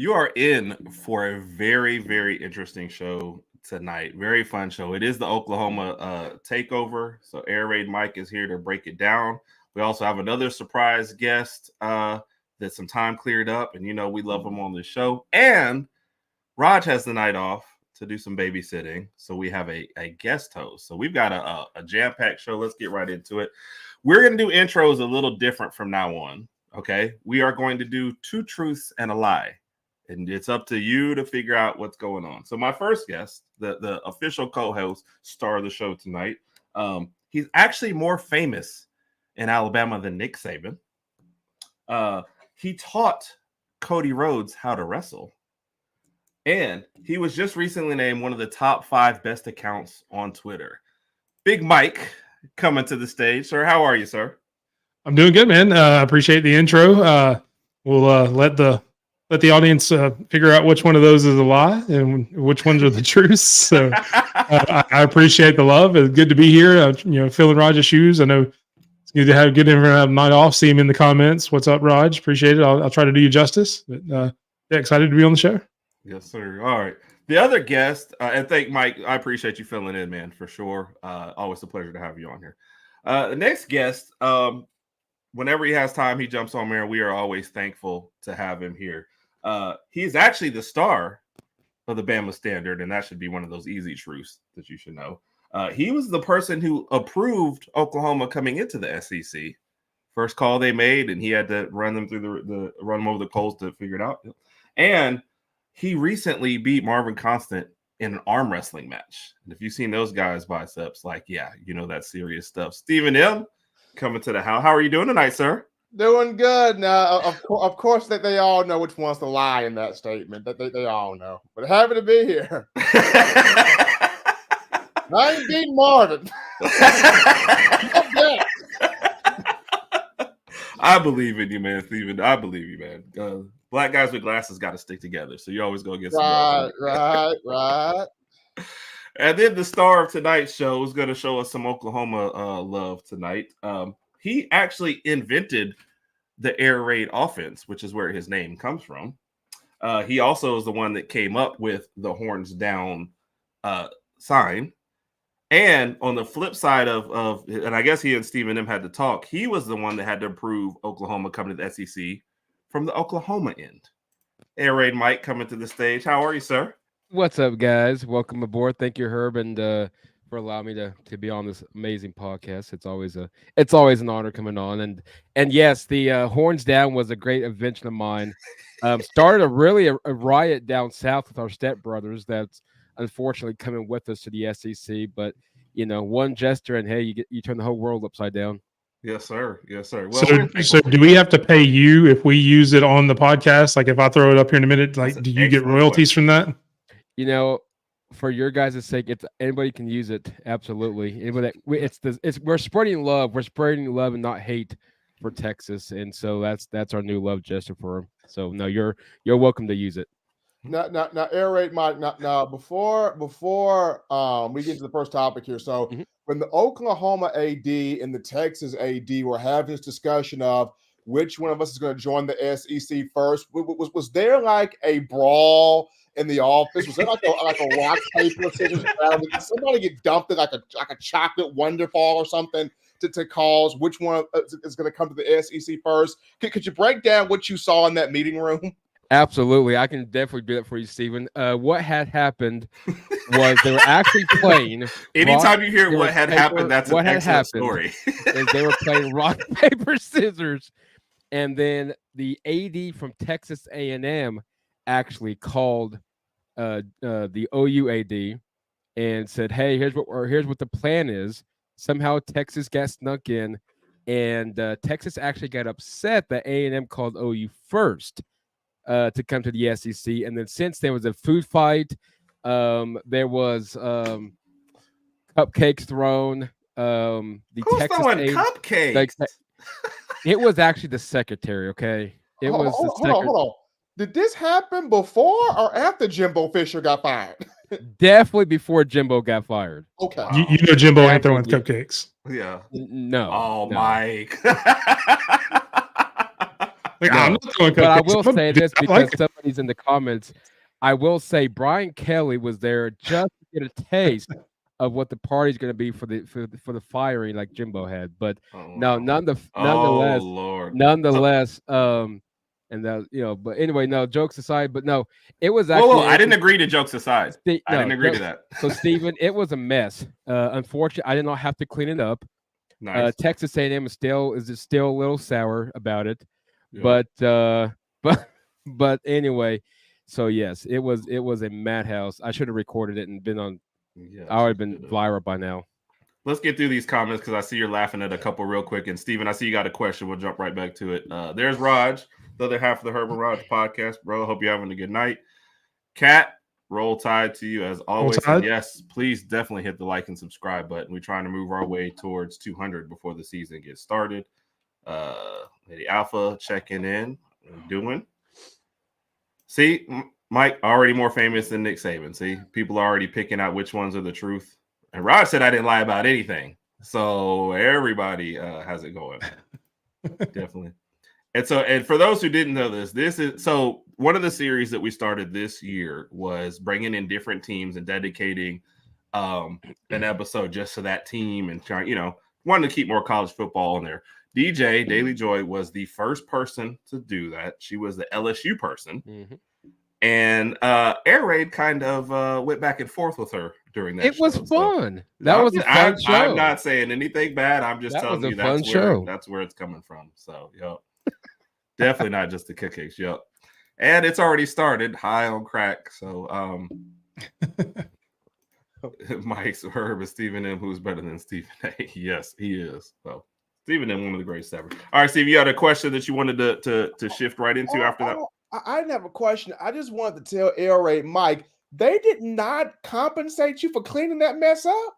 You are in for a very, very interesting show tonight. Very fun show. It is the Oklahoma takeover. So Air Raid Mike is here to break it down. We also have another surprise guest that some time cleared up, and we love him on the show. And Rodg has the night off to do some babysitting, so we have a guest host. So we've got a jam-packed show. Let's get right into it. We're going to do intros a little different from now on. Okay, we are going to do two truths and a lie. And it's up to you to figure out what's going on. So my first guest, the official co-host, star of the show tonight, he's actually more famous in Alabama than Nick Saban. He taught Cody Rhodes how to wrestle. And he was just recently named one of the top 5 best accounts on Twitter. Big Mike coming to the stage. Sir, how are you, sir? I'm doing good, man. I appreciate the intro. We'll let the audience figure out which one of those is a lie and which ones are the truths. So I appreciate the love. It's good to be here. Filling Rodg's shoes. I know it's good to have a night off. See him in the comments. What's up, Rodg? Appreciate it. I'll try to do you justice. But excited to be on the show. Yes, sir. All right. The other guest, and thank Mike. I appreciate you filling in, man, for sure. Always a pleasure to have you on here. The next guest, whenever he has time, he jumps on there. We are always thankful to have him here. He's actually the star of the Bama Standard, and that should be one of those easy truths that you should know. He was the person who approved Oklahoma coming into the SEC. First call they made, and he had to run them through run them over the coals to figure it out. And he recently beat Marvin Constant in an arm wrestling match. And if you've seen those guys' biceps, that's serious stuff. Stephen M. coming to the house. How are you doing tonight, sir? Doing good. Now, of course, that they all know which one's the lie in that statement. That they all know. But happy to be here. I ain't beating Marvin. I believe in you, man, Steven. I believe you, man. Black guys with glasses got to stick together. So you always go get some. Right. And then the star of tonight's show is going to show us some Oklahoma love tonight. He actually invented the air raid offense, which is where his name comes from. He also is the one that came up with the horns down sign. And on the flip side of and I guess he and Stephen M had to talk, he was the one that had to approve Oklahoma coming to the SEC from the Oklahoma end. Air Raid Mike coming to the stage. How are you, sir? What's up, guys? Welcome aboard. Thank you, Herb, and for allowing me to be on this amazing podcast. It's always an honor coming on. And yes, the horns down was a great invention of mine. Started a riot down south with our stepbrothers that's unfortunately coming with us to the SEC. But one gesture and hey, you turn the whole world upside down. Yes, sir. Yes, sir. Well, so do we have to pay you if we use it on the podcast? Like if I throw it up here in a minute, do you get royalties from that? For your guys' sake, anybody can use it. Absolutely. Anybody we're spreading love. We're spreading love and not hate for Texas. And so that's our new love gesture for them. So no, you're welcome to use it. Now, air raid Mike. Now, before we get to the first topic here. So when the Oklahoma AD and the Texas AD were having this discussion of which one of us is going to join the SEC first, was there like a brawl in the office? Was there like a rock paper scissors battle? Did somebody get dumped in like a chocolate wonderfall or something to cause which one is going to come to the SEC first? Could you break down what you saw in that meeting room? Absolutely. I can definitely do that for you, Stephen. What had happened was they were actually playing. Anytime you hear what had happened, that's an excellent story. Is they were playing rock, paper, scissors. And then the AD from Texas A&M actually called the OU AD and said, hey, here's what the plan is. Somehow Texas got snuck in, and Texas actually got upset that A&M called OU first. To come to the SEC, and then since there was a food fight, there was cupcakes thrown. Who's throwing cupcakes? It was actually the secretary. Okay, Hold on. Did this happen before or after Jimbo Fisher got fired? Definitely before Jimbo got fired. Okay, Jimbo ain't throwing cupcakes. Yeah. No. Oh, no. Mike. I'm not throwing cupcakes. But I will say this because He's in the comments. I will say Brian Kelly was there just to get a taste of what the party's going to be for the firing, like Jimbo had. But no, Oh Lord. nonetheless, and that but anyway, no jokes aside. But no, it was actually. Whoa, I didn't agree to jokes aside. I didn't agree to that. So Stephen, it was a mess. Unfortunately, I did not have to clean it up. Nice. Texas A&M is still a little sour about it, Yep. but anyway, so yes, it was a madhouse. I should have recorded it and been on. Yes, I would have been viral by now. Let's get through these comments because I see you're laughing at a couple real quick. And Steven, I see you got a question. We'll jump right back to it. There's Rodg, the other half of the Herb and Rodg podcast, bro. Hope you're having a good night. Kat, roll tide to you as always. And yes, please definitely hit the like and subscribe button. We're trying to move our way towards 200 before the season gets started. Lady Alpha checking in and doing. See, Mike, already more famous than Nick Saban. See, people are already picking out which ones are the truth. And Rod said I didn't lie about anything. So everybody has it going. Definitely. And for those who didn't know this is so one of the series that we started this year was bringing in different teams and dedicating an episode just to that team and trying, wanting to keep more college football in there. DJ Daily Joy was the first person to do that. She was the LSU person. Mm-hmm. And Air Raid kind of went back and forth with her during that. It was fun. So, that was a fun show. I'm not saying anything bad. I'm just telling you that's where it's coming from. So, definitely not just the cupcakes. Yep. And it's already started high on crack. So, Mike's Herb is Stephen M. Who's better than Stephen A? Yes, he is. So, Stephen M. one of the greatest ever. All right, Steve, you had a question that you wanted to shift right into after that? I didn't have a question. I just wanted to tell Air Raid Mike, they did not compensate you for cleaning that mess up?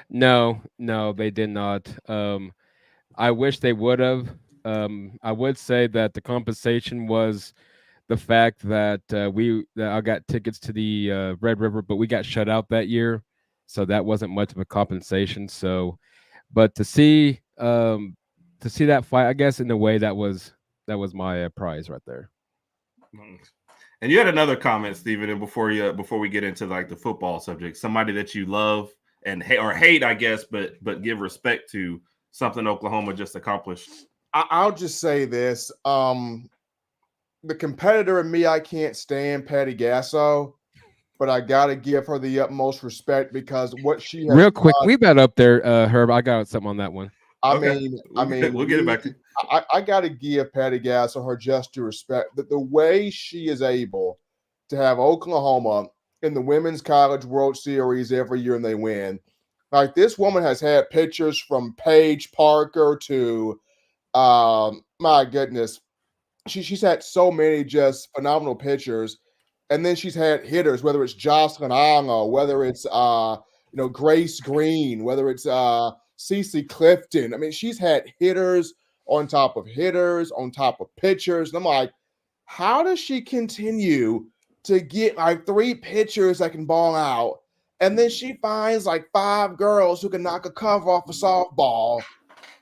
No, they did not. I wish they would have. I would say that the compensation was the fact that I got tickets to the Red River, but we got shut out that year, so that wasn't much of a compensation. So, but to see that fight, I guess in a way that was my prize right there. And you had another comment, Stephen, and before we get into like the football subject, somebody that you love and hate, I guess, but give respect to, something Oklahoma just accomplished. I'll just say this: the competitor in me, I can't stand Patty Gasso, but I gotta give her the utmost respect because what she has real quick, leave that up there, Herb. I got something on that one. I mean, we'll get it back to you. I got to give Patty Gasso her just due respect that the way she is able to have Oklahoma in the Women's College World Series every year and they win. Like, this woman has had pictures from Paige Parker to, my goodness, she's had so many just phenomenal pictures. And then she's had hitters, whether it's Jocelyn Anga, whether it's Grace Green, whether it's Cece Clifton. I mean, she's had hitters on top of hitters, on top of pitchers. And I'm like, how does she continue to get like 3 pitchers that can ball out? And then she finds like 5 girls who can knock a cover off a softball.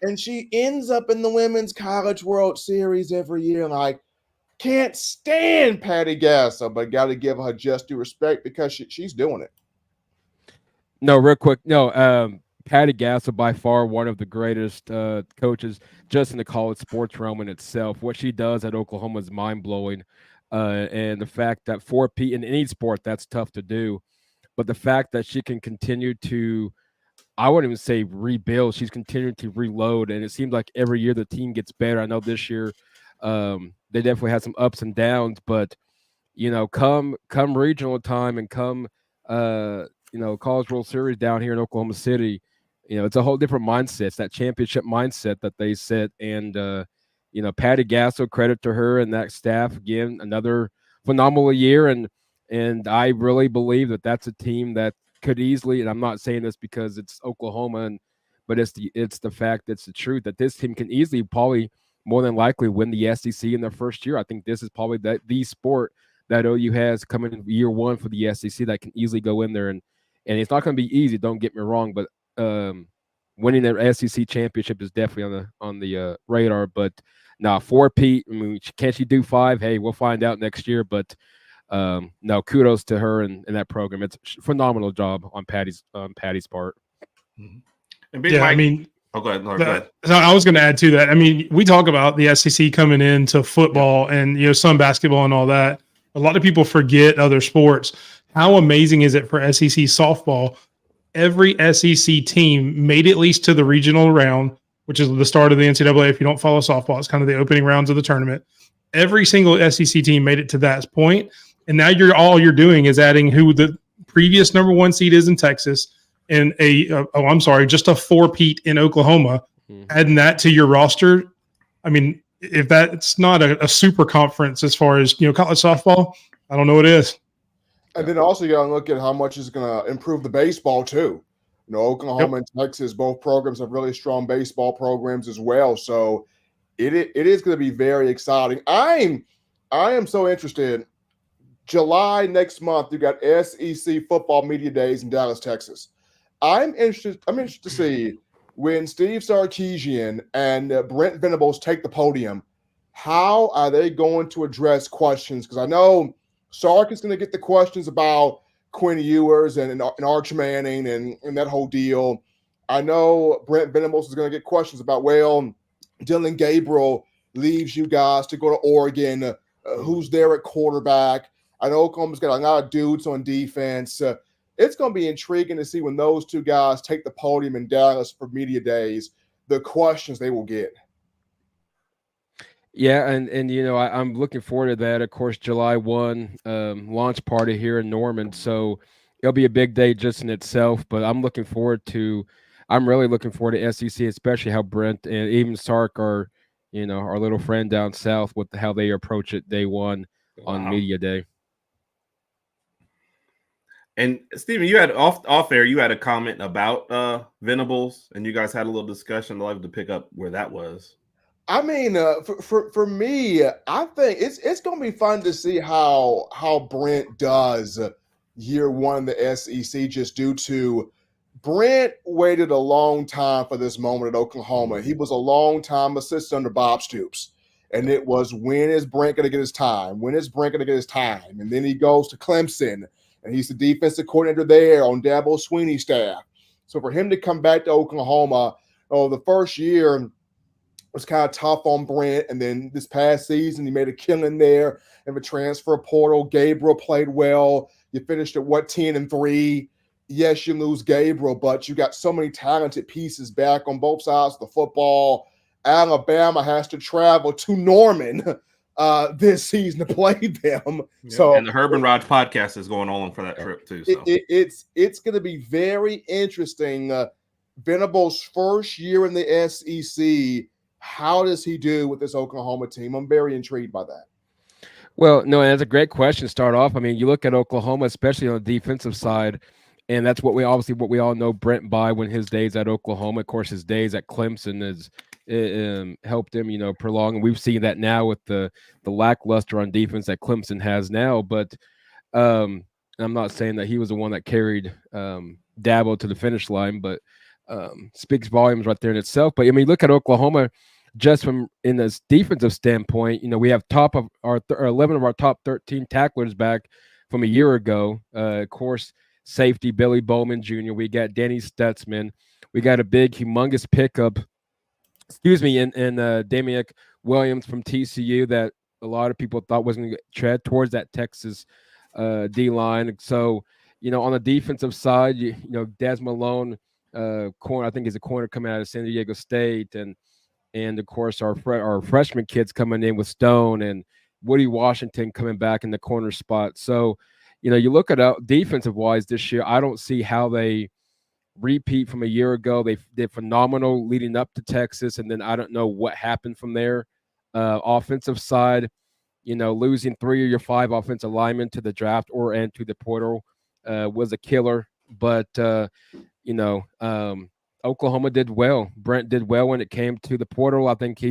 And she ends up in the Women's College World Series every year. Like, can't stand Patty Gasso, but got to give her just due respect because she's doing it. No, real quick. No, Patty Gasso, by far one of the greatest coaches just in the college sports realm in itself. What she does at Oklahoma is mind-blowing. And the fact that in any sport, that's tough to do. But the fact that she can continue to, I wouldn't even say rebuild, she's continuing to reload. And it seems like every year the team gets better. I know this year they definitely had some ups and downs. But, come regional time and come College World Series down here in Oklahoma City, it's a whole different mindset. It's that championship mindset that they set. And, Patty Gasso, credit to her and that staff. Again, another phenomenal year. And I really believe that that's a team that could easily, and I'm not saying this because it's Oklahoma, but it's the fact, it's the truth, that this team can easily, probably more than likely, win the SEC in their first year. I think this is probably the sport that OU has coming in year one for the SEC that can easily go in there. And it's not going to be easy, don't get me wrong, but winning the SEC championship is definitely on the radar. But now 4-peat. I mean, can she do 5? Hey, we'll find out next year. But no, kudos to her and that program. It's a phenomenal job on Patty's part. Mm-hmm. And Big Yeah, Mike, I mean, go ahead. No, go ahead. So I was going to add to that. I mean, we talk about the SEC coming into football and some basketball and all that. A lot of people forget other sports. How amazing is it for SEC softball? Every SEC team made at least to the regional round, which is the start of the NCAA. If you don't follow softball, it's kind of the opening rounds of the tournament. Every single SEC team made it to that point, and now all you're doing is adding who the previous number 1 seed is in Texas, and just a 4-peat in Oklahoma. Adding that to your roster, I mean, if that's not a super conference as far as college softball, I don't know what it is. And then also you got to look at how much it's going to improve the baseball too. Oklahoma and Texas, both programs have really strong baseball programs as well. So it is going to be very exciting. I am so interested. July next month, you got SEC football media days in Dallas, Texas. I'm interested to see when Steve Sarkisian and Brent Venables take the podium, how are they going to address questions? Because I know Sark is going to get the questions about Quinn Ewers and Arch Manning and that whole deal. I know Brent Venables is going to get questions about, Dylan Gabriel leaves you guys to go to Oregon. Who's there at quarterback? I know Oklahoma's got a lot of dudes on defense. It's going to be intriguing to see when those two guys take the podium in Dallas for media days, the questions they will get. Yeah, and I'm looking forward to that. Of course, July 1 launch party here in Norman, so it'll be a big day just in itself. But I'm really looking forward to SEC, especially how Brent and even Sark are, our little friend down south with how they approach it day one on media day. And Steven, you had off air, you had a comment about Venables, and you guys had a little discussion. I'd like to pick up where that was. I mean, for me, I think it's going to be fun to see how Brent does year one in the SEC, just due to Brent waited a long time for this moment at Oklahoma. He was a long time assistant under Bob Stoops. And it was, when is Brent going to get his time? When is Brent going to get his time? And then he goes to Clemson, and he's the defensive coordinator there on Dabo Swinney's staff. So for him to come back to Oklahoma, the first year was kind of tough on Brent. And then this past season, he made a killing there in the transfer portal. Gabriel played well. You finished at 10-3. Yes, you lose Gabriel, but you got so many talented pieces back on both sides of the football. Alabama has to travel to Norman this season to play them. Yeah. So, and the Herb and Rodg podcast is going on for that trip too. So it's going to be very interesting. Venables' first year in the SEC. How does he do with this Oklahoma team? I'm very intrigued by that. Well, no, and that's a great question to start off. I mean, you look at Oklahoma, especially on the defensive side, and that's what we all know Brent by when his days at Oklahoma. Of course, his days at Clemson has helped him, prolong. And we've seen that now with the lackluster on defense that Clemson has now. But I'm not saying that he was the one that carried Dabo to the finish line, but speaks volumes right there in itself. But I mean, look at Oklahoma. Just from in this defensive standpoint, we have 11 of our top 13 tacklers back from a year ago. Of course, safety Billy Bowman Jr. We got Danny Stutzman. We got a big, humongous pickup. In Damiac Williams from TCU that a lot of people thought was going to tread towards that Texas D line. So, on the defensive side, Des Malone, corner. I think he's a corner coming out of San Diego State, and of course our freshman kids coming in with Stone and Woody Washington coming back in the corner spot. So, you look at defensive wise this year, I don't see how they repeat from a year ago. They did phenomenal leading up to Texas, and then I don't know what happened from there. Offensive side, losing 3 of your 5 offensive linemen to the draft and to the portal was a killer. But Oklahoma did well. Brent did well when it came to the portal. I think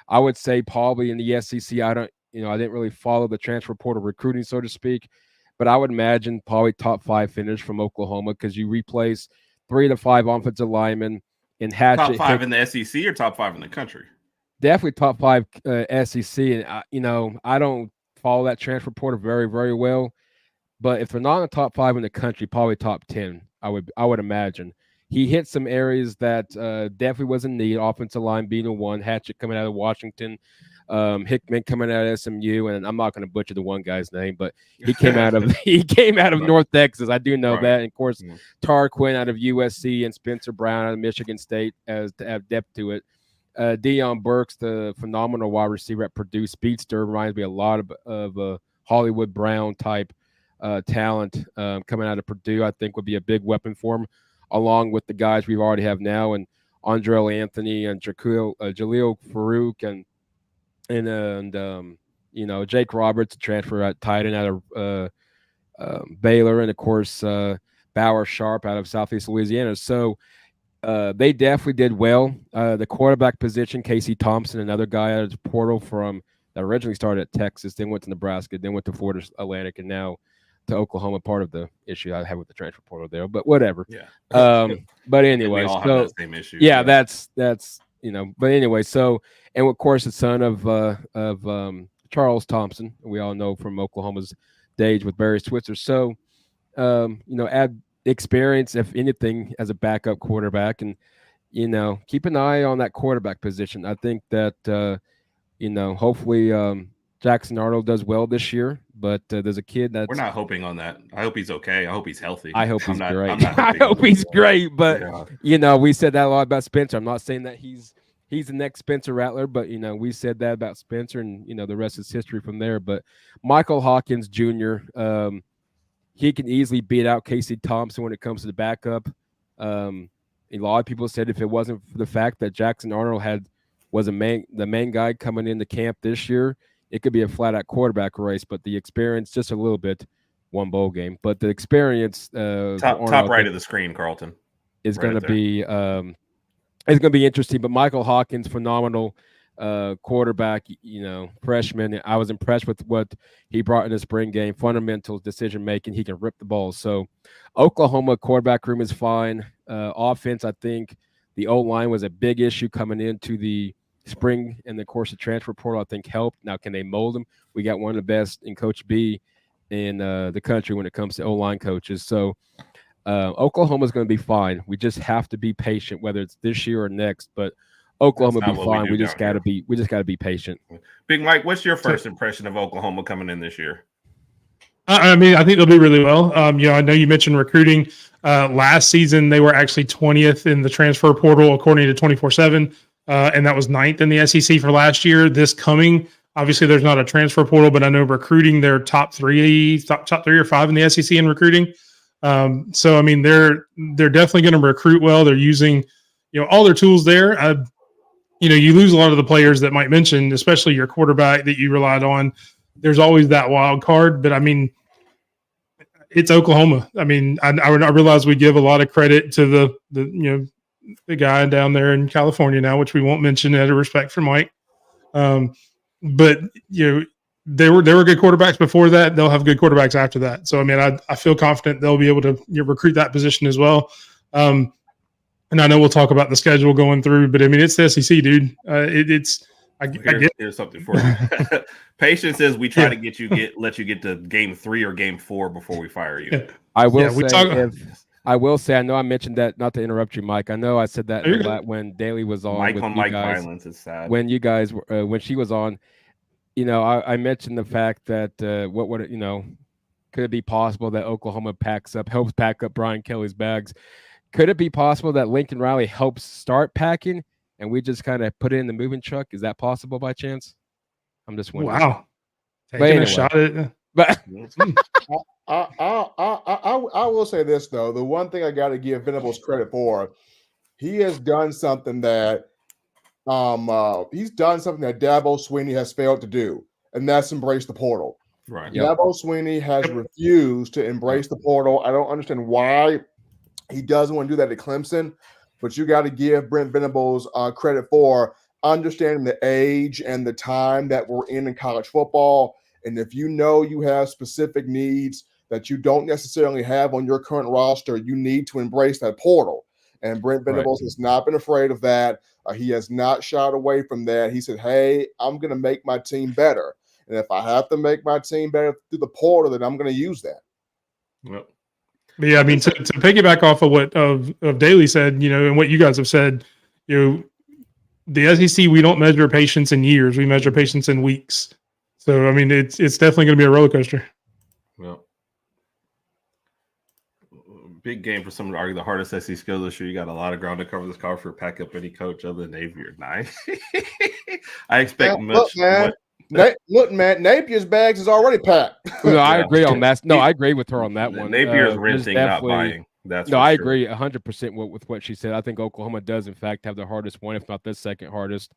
I would say probably in the SEC. I didn't really follow the transfer portal recruiting, so to speak, but I would imagine probably top 5 finish from Oklahoma, because you replace 3 to 5 offensive linemen. in Hatchet. Top 5 in the SEC or top 5 in the country? Definitely top 5 SEC. And I don't follow that transfer portal very, very well. But if they're not in the top 5 in the country, probably top 10, I would imagine. He hit some areas that definitely was in need. Offensive line being a one, Hatchet coming out of Washington, Hickman coming out of SMU, and I'm not going to butcher the one guy's name, but he came out of North Texas. I do know that. And of course, Tarquin out of USC and Spencer Brown out of Michigan State to have depth to it. Deion Burks, the phenomenal wide receiver at Purdue, speedster, reminds me a lot of Hollywood Brown type talent coming out of Purdue. I think would be a big weapon for him, along with the guys we already have now, and Andrell Anthony and Jaleel Farouk and Jake Roberts, transfer at tight end out of Baylor, and of course Bauer Sharp out of Southeast Louisiana. So they definitely did well. The quarterback position, Casey Thompson, another guy out of the portal that originally started at Texas, then went to Nebraska, then went to Florida Atlantic, and now to Oklahoma. Part of the issue I have with the transfer portal there, but whatever. Yeah. But anyway, we all have that same issue. Yeah, that's But anyway, so, and of course the son of Charles Thompson, we all know from Oklahoma's days with Barry Switzer. So, add experience, if anything, as a backup quarterback, and keep an eye on that quarterback position. I think that hopefully Jackson Arnold does well this year, but there's a kid that's. We're not hoping on that. I hope he's okay. I hope he's healthy. I hope he's great. I hope he's great, but we said that a lot about Spencer. I'm not saying that he's the next Spencer Rattler, but we said that about Spencer, and the rest is history from there. But Michael Hawkins Jr., he can easily beat out Casey Thompson when it comes to the backup. A lot of people said if it wasn't for the fact that Jackson Arnold was the main guy coming into camp this year, it could be a flat-out quarterback race. But the experience, just a little bit, one bowl game. But the experience, top right of the screen, Carlton, is going to be it's going to be interesting. But Michael Hawkins, phenomenal quarterback, freshman. I was impressed with what he brought in the spring game. Fundamentals, decision making. He can rip the ball. So, Oklahoma quarterback room is fine. Offense, I think the O-line was a big issue coming into the spring, and of course the transfer portal I think helped. Now, can they mold them? We got one of the best in Coach B in the country when it comes to O-line coaches. So Oklahoma's going to be fine. We just have to be patient, whether it's this year or next. But Oklahoma will be fine. We just got to be patient. Big Mike, what's your first impression of Oklahoma coming in this year? I think they'll do really well. I know you mentioned recruiting. Last season, they were actually 20th in the transfer portal, according to 24/7, and that was 9th in the SEC for last year. This coming, obviously, there's not a transfer portal, but I know recruiting, they're top 3 or 5 in the SEC in recruiting. So, I mean, they're definitely going to recruit well. They're using, all their tools there. You lose a lot of the players that might mention, especially your quarterback that you relied on. There's always that wild card, but I mean, it's Oklahoma. I mean, I realize we give a lot of credit to the guy down there in California now, which we won't mention out of respect for Mike. But they were good quarterbacks before that. They'll have good quarterbacks after that. So I mean, I feel confident they'll be able to recruit that position as well. And I know we'll talk about the schedule going through, but I mean, it's the SEC, dude. Here's something for you. Patience says we try to let you get to game 3 or game 4 before we fire you. Yeah. I will say, I know I mentioned that, not to interrupt you, Mike. I know I said that when Daly was on. Mike on Mike violence is sad. When you guys were, when she was on, I mentioned the fact that could it be possible that Oklahoma helps pack up Brian Kelly's bags? Could it be possible that Lincoln Riley helps start packing and we just kind of put it in the moving truck? Is that possible by chance? I'm just wondering. Wow. Taking a shot at it. But I will say this, though. The one thing I got to give Venables credit for, he has done something that Dabo Swinney has failed to do, and that's embrace the portal. Right. Dabo Swinney has refused to embrace the portal. I don't understand why he doesn't want to do that at Clemson, but you got to give Brent Venables credit for understanding the age and the time that we're in college football. And if you have specific needs that you don't necessarily have on your current roster, you need to embrace that portal. And Brent Venables has not been afraid of that. He has not shied away from that. He said, hey, I'm going to make my team better. And if I have to make my team better through the portal, then I'm going to use that. Yep. But yeah, I mean, to piggyback off of what of Daly said, and what you guys have said, the SEC, we don't measure patience in years; we measure patience in weeks. So, I mean, it's definitely going to be a roller coaster. Well, big game for someone to argue the hardest SEC skill this year. You got a lot of ground to cover this call for pack up any coach other than Napier. Nice. I expect much. Look, man, Napier's bags is already packed. No, I agree on that. No, I agree with her on that one. Napier's renting, not buying. I agree 100% with what she said. I think Oklahoma does, in fact, have the hardest one, if not the second hardest.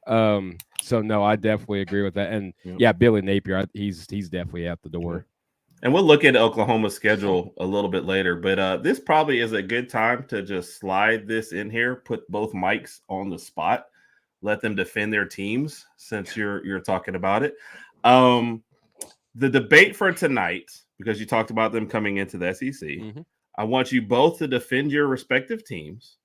So no, I definitely agree with that. And yeah, Billy Napier, he's definitely out the door. And we'll look at Oklahoma's schedule a little bit later, but this probably is a good time to just slide this in here, put both mics on the spot, let them defend their teams since you're talking about it. The debate for tonight, because you talked about them coming into the SEC, I want you both to defend your respective teams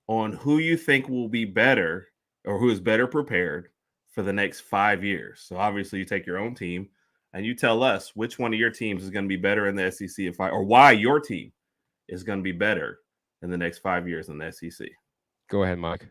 on who you think will be better or who is better prepared for the next 5 years. So obviously you take your own team and you tell us which one of your teams is going to be better in the SEC or why your team is going to be better in the next 5 years in the SEC. Go ahead, Mike.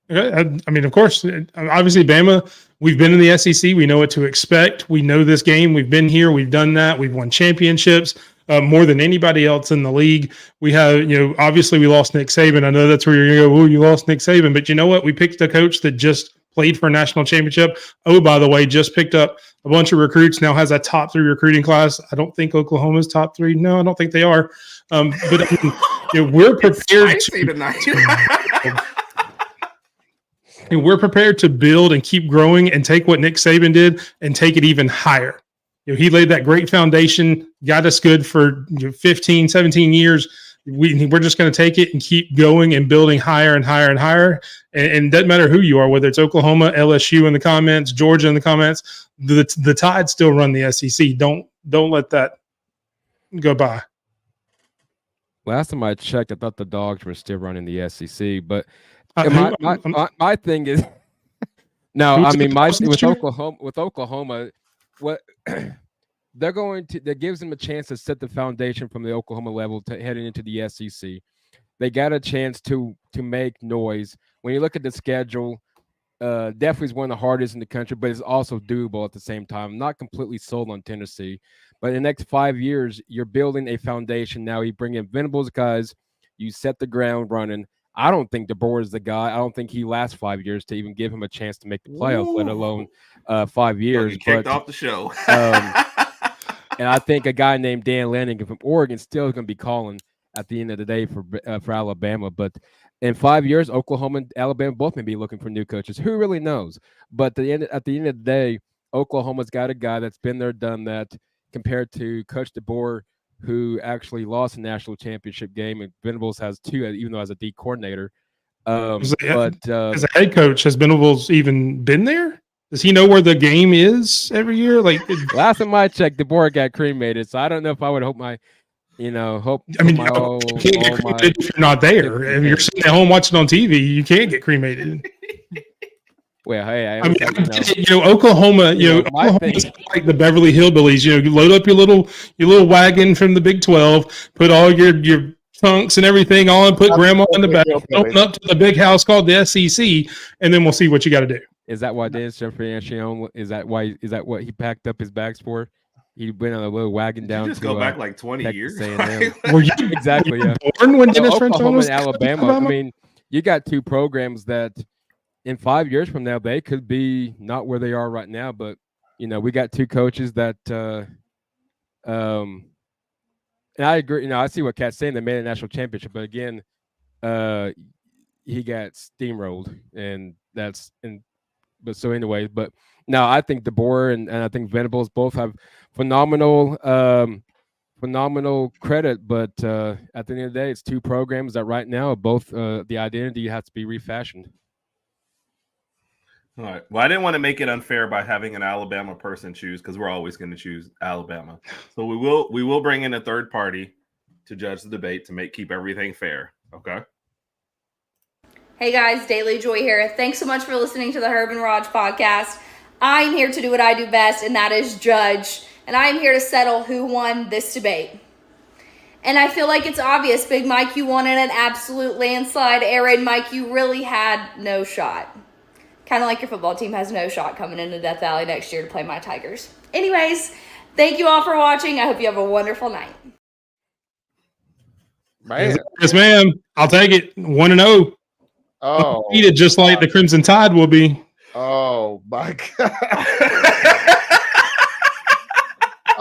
I mean, of course, obviously, Bama, we've been in the SEC. We know what to expect. We know this game. We've been here. We've done that. We've won championships more than anybody else in the league. We have, obviously, we lost Nick Saban. I know that's where you're going to go, oh, you lost Nick Saban. But you know what? We picked a coach that just played for a national championship. Oh, by the way, just picked up a bunch of recruits, now has a top 3 recruiting class. I don't think Oklahoma's top 3. No, I don't think they are. But I mean, we're prepared to and we're prepared to build and keep growing and take what Nick Saban did and take it even higher. He laid that great foundation, got us good for 15, 17 years. We're just going to take it and keep going and building higher and higher and higher. And it doesn't matter who you are, whether it's Oklahoma, LSU in the comments, Georgia in the comments, the Tide still run the SEC. Don't let that go by. Last time I checked, I thought the Dogs were still running the SEC, but my thing is no. I mean, with Oklahoma, what that gives them a chance to set the foundation from the Oklahoma level to heading into the SEC. They got a chance to make noise. When you look at the schedule, definitely is one of the hardest in the country, but it's also doable at the same time. I'm not completely sold on Tennessee, but in the next 5 years, you're building a foundation. Now you bring in Venables guys, you set the ground running. I don't think DeBoer is the guy. I don't think he lasts 5 years to even give him a chance to make the playoffs, let alone 5 years. Kicked off the show. And I think a guy named Dan Lanning from Oregon still is going to be calling at the end of the day for Alabama. But in 5 years, Oklahoma and Alabama both may be looking for new coaches. Who really knows? But at the end of the day, Oklahoma's got a guy that's been there, done that, compared to Coach DeBoer, who actually lost a national championship game, and Venables has 2, even though as a D coordinator. But as a head coach, has Venables even been there? Does he know where the game is every year? Like last time I checked, DeBoer got cremated, so I don't know if I would hope my. You can't get cremated if you're not there. If you're sitting at home watching on TV, you can't get cremated. Well, hey, Oklahoma, Oklahoma's like the Beverly Hillbillies. You load up your little wagon from the Big 12, put all your trunks and everything on, put grandma in the back, open up to the big house called the SEC, and then we'll see what you got to do. Is that why Dan Ciancione? Is that what he packed up his bags for? He went on a little wagon down. Just go back like 20 Texas years. Were you exactly born when Dennis Oklahoma was in Alabama? I mean, you got 2 programs that in 5 years from now they could be not where they are right now. But we got 2 coaches that, and I agree. I see what Kat's saying. They made a national championship, but again, he got steamrolled, and But so anyway, but no, I think DeBoer and I think Venables both have phenomenal credit. But at the end of the day, it's 2 programs that right now are both the identity has to be refashioned. All right. Well, I didn't want to make it unfair by having an Alabama person choose because we're always going to choose Alabama. So we will bring in a third party to judge the debate to keep everything fair. Okay. Hey guys, Daily Joy here. Thanks so much for listening to the Herb and Rodg podcast. I'm here to do what I do best, and that is judge. And I am here to settle who won this debate. And I feel like it's obvious, Big Mike, you won in an absolute landslide. Air Raid Mike, you really had no shot. Kind of like your football team has no shot coming into Death Valley next year to play my Tigers. Anyways, thank you all for watching. I hope you have a wonderful night. Man. Yes, ma'am. I'll take it. 1-0. Oh, Undefeated, just like the Crimson Tide will be. oh my God.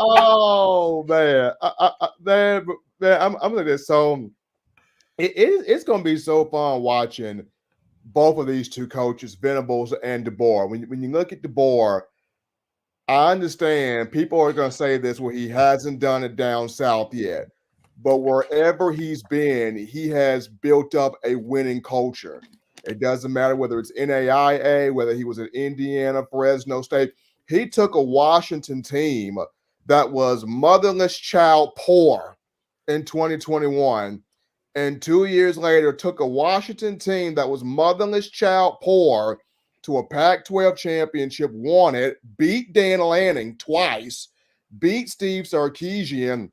Oh man, I'm looking at this. So it's going to be so fun watching both of these two coaches, Venables and DeBoer. When you look at DeBoer, I understand people are going to say this, well, he hasn't done it down south yet, but wherever he's been, he has built up a winning culture. It doesn't matter whether it's NAIA, whether he was at Indiana, Fresno State. He took a Washington team that was motherless child poor in 2021, and 2 years later took a Washington team that was motherless child poor to a Pac-12 championship, won it, beat Dan Lanning twice, beat Steve Sarkisian.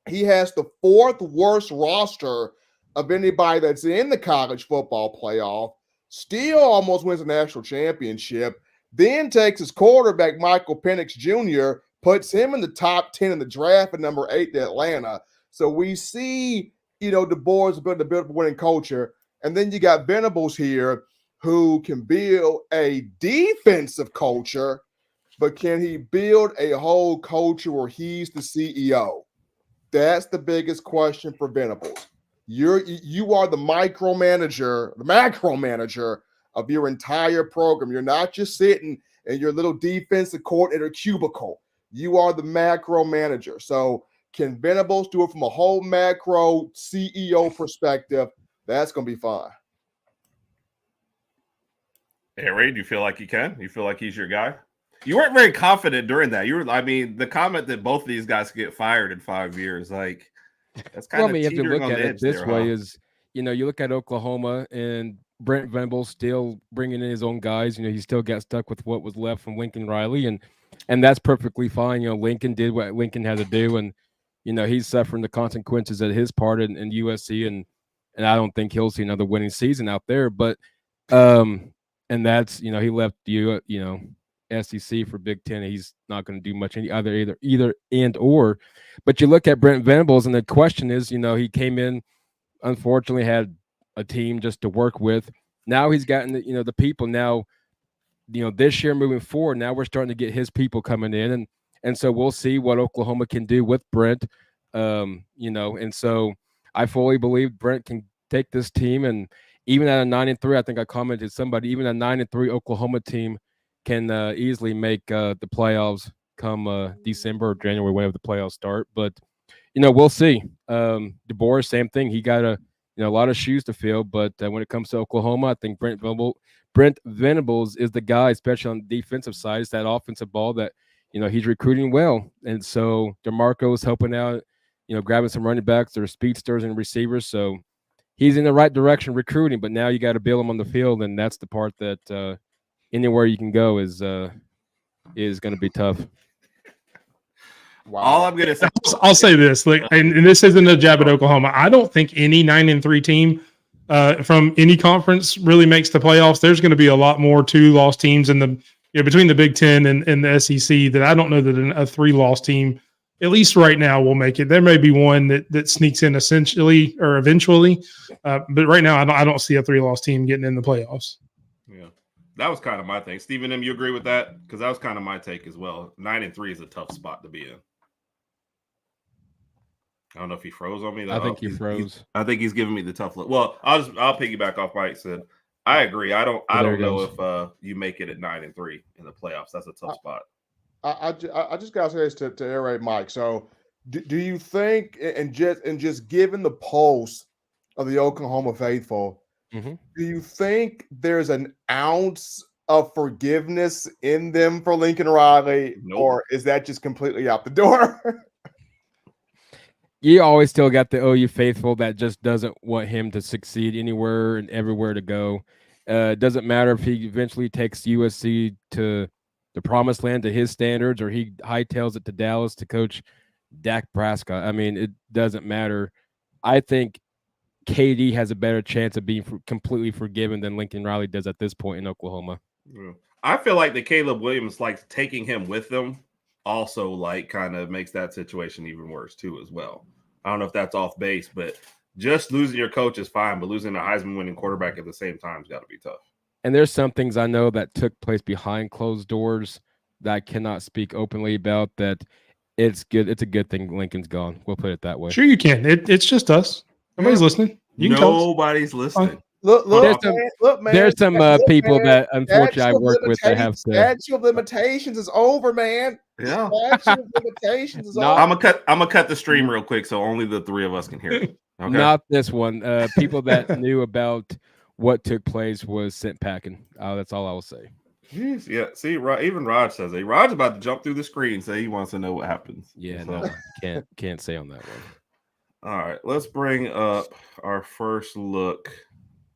He has the fourth worst roster of anybody that's in the college football playoff, still almost wins a national championship, then takes his quarterback, Michael Penix Jr., puts him in the top 10 in the draft at number 8 to Atlanta. So we see, DeBoer's ability to build up a winning culture. And then you got Venables here who can build a defensive culture, but can he build a whole culture where he's the CEO? That's the biggest question for Venables. You are the macro manager of your entire program. You're not just sitting in your little defensive coordinator cubicle. You are the macro manager. So can Venables do it from a whole macro CEO perspective? That's going to be fun. Hey, Ray, do you feel like you can? You feel like he's your guy? You weren't very confident during that. The comment that both of these guys get fired in 5 years, like that's kind of you have to look on at the it edge this there, way: huh? is you look at Oklahoma and Brent Venables still bringing in his own guys. He still got stuck with what was left from Lincoln Riley, and that's perfectly fine. Lincoln did what Lincoln had to do, and he's suffering the consequences at his part in USC, and I don't think he'll see another winning season out there. But and that's he left SEC for Big Ten. He's not going to do much either and or. But you look at Brent Venables, and the question is, he came in, unfortunately had a team just to work with. Now he's gotten the people. Now, this year moving forward, now we're starting to get his people coming in, and so we'll see what Oklahoma can do with Brent. And so I fully believe Brent can take this team, and even at a 9-3, I think I commented somebody, even a 9-3 Oklahoma team can easily make the playoffs come December or January, whenever the playoffs start. But we'll see. DeBoer, same thing. He got a lot of shoes to fill. But when it comes to Oklahoma, I think Brent Venables is the guy, especially on the defensive side. It's that offensive ball that he's recruiting well, and so DeMarco's helping out. Grabbing some running backs, their speedsters and receivers. So he's in the right direction recruiting. But now you got to build him on the field, and that's the part that anywhere you can go is going to be tough. Wow. All I'm going to say, I'll say this, and this isn't a jab at Oklahoma. I don't think any 9-3 team from any conference really makes the playoffs. There's going to be a lot more 2-loss teams in the between the Big Ten and the SEC that I don't know that a 3-loss team, at least right now, will make it. There may be one that sneaks in essentially or eventually, but right now I don't see a 3-loss team getting in the playoffs. Yeah. That was kind of my thing. Stephen, you agree with that? Because that was kind of my take as well. 9-3 is a tough spot to be in. I don't know if he froze on me. Though. I think he froze. I think he's giving me the tough look. Well, I'll piggyback off Mike said. I agree. I don't know if you make it at 9-3 in the playoffs. That's a tough spot. I just gotta say this to Air Raid Mike. So do you think, and just given the pulse of the Oklahoma faithful, do you think there's an ounce of forgiveness in them for Lincoln Riley, or is that just completely out the door? you always still got the OU faithful that just doesn't want him to succeed anywhere and everywhere to go. It doesn't matter if he eventually takes USC to the promised land to his standards, or he hightails it to Dallas to coach Dak Prescott. I mean, it doesn't matter. I think KD has a better chance of being completely forgiven than Lincoln Riley does at this point in Oklahoma. Yeah. I feel like the Caleb Williams, like taking him with them, also like kind of makes that situation even worse too as well. I don't know if that's off base, but just losing your coach is fine, but losing a Heisman winning quarterback at the same time has got to be tough. And there's some things I know that took place behind closed doors that I cannot speak openly about. That it's good. It's a good thing Lincoln's gone. We'll put it that way. Sure, you can. It's just us. Nobody's listening. You can tell us. Nobody's listening. Look, man. There's some people that unfortunately I work with that have to. Statute of limitations is over, man. Yeah. Statute of limitations is over. I'm gonna cut the stream real quick so only the three of us can hear it. Okay. Not this one. People that knew about what took place was sent packing. That's all I will say. Jeez, yeah. See, even Rodg says it. Rod's about to jump through the screen, say he wants to know what happens. Yeah, so. no, can't say on that one. All right, let's bring up our first look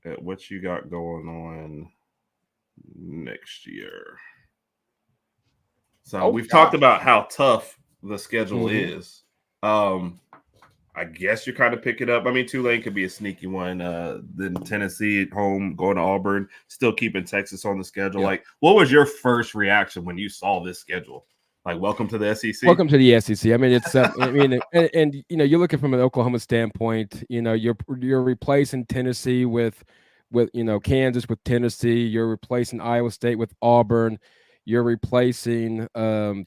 at what you got going on next year. So we've talked about how tough the schedule is. I guess you're kind of picking up. I mean, Tulane could be a sneaky one. Then Tennessee at home, going to Auburn, still keeping Texas on the schedule. Yeah. Like, what was your first reaction when you saw this schedule? Like, welcome to the SEC. Welcome to the SEC. I mean, it's and you know, you're looking from an Oklahoma standpoint. You know, you're replacing Tennessee with Kansas with Tennessee. You're replacing Iowa State with Auburn. You're replacing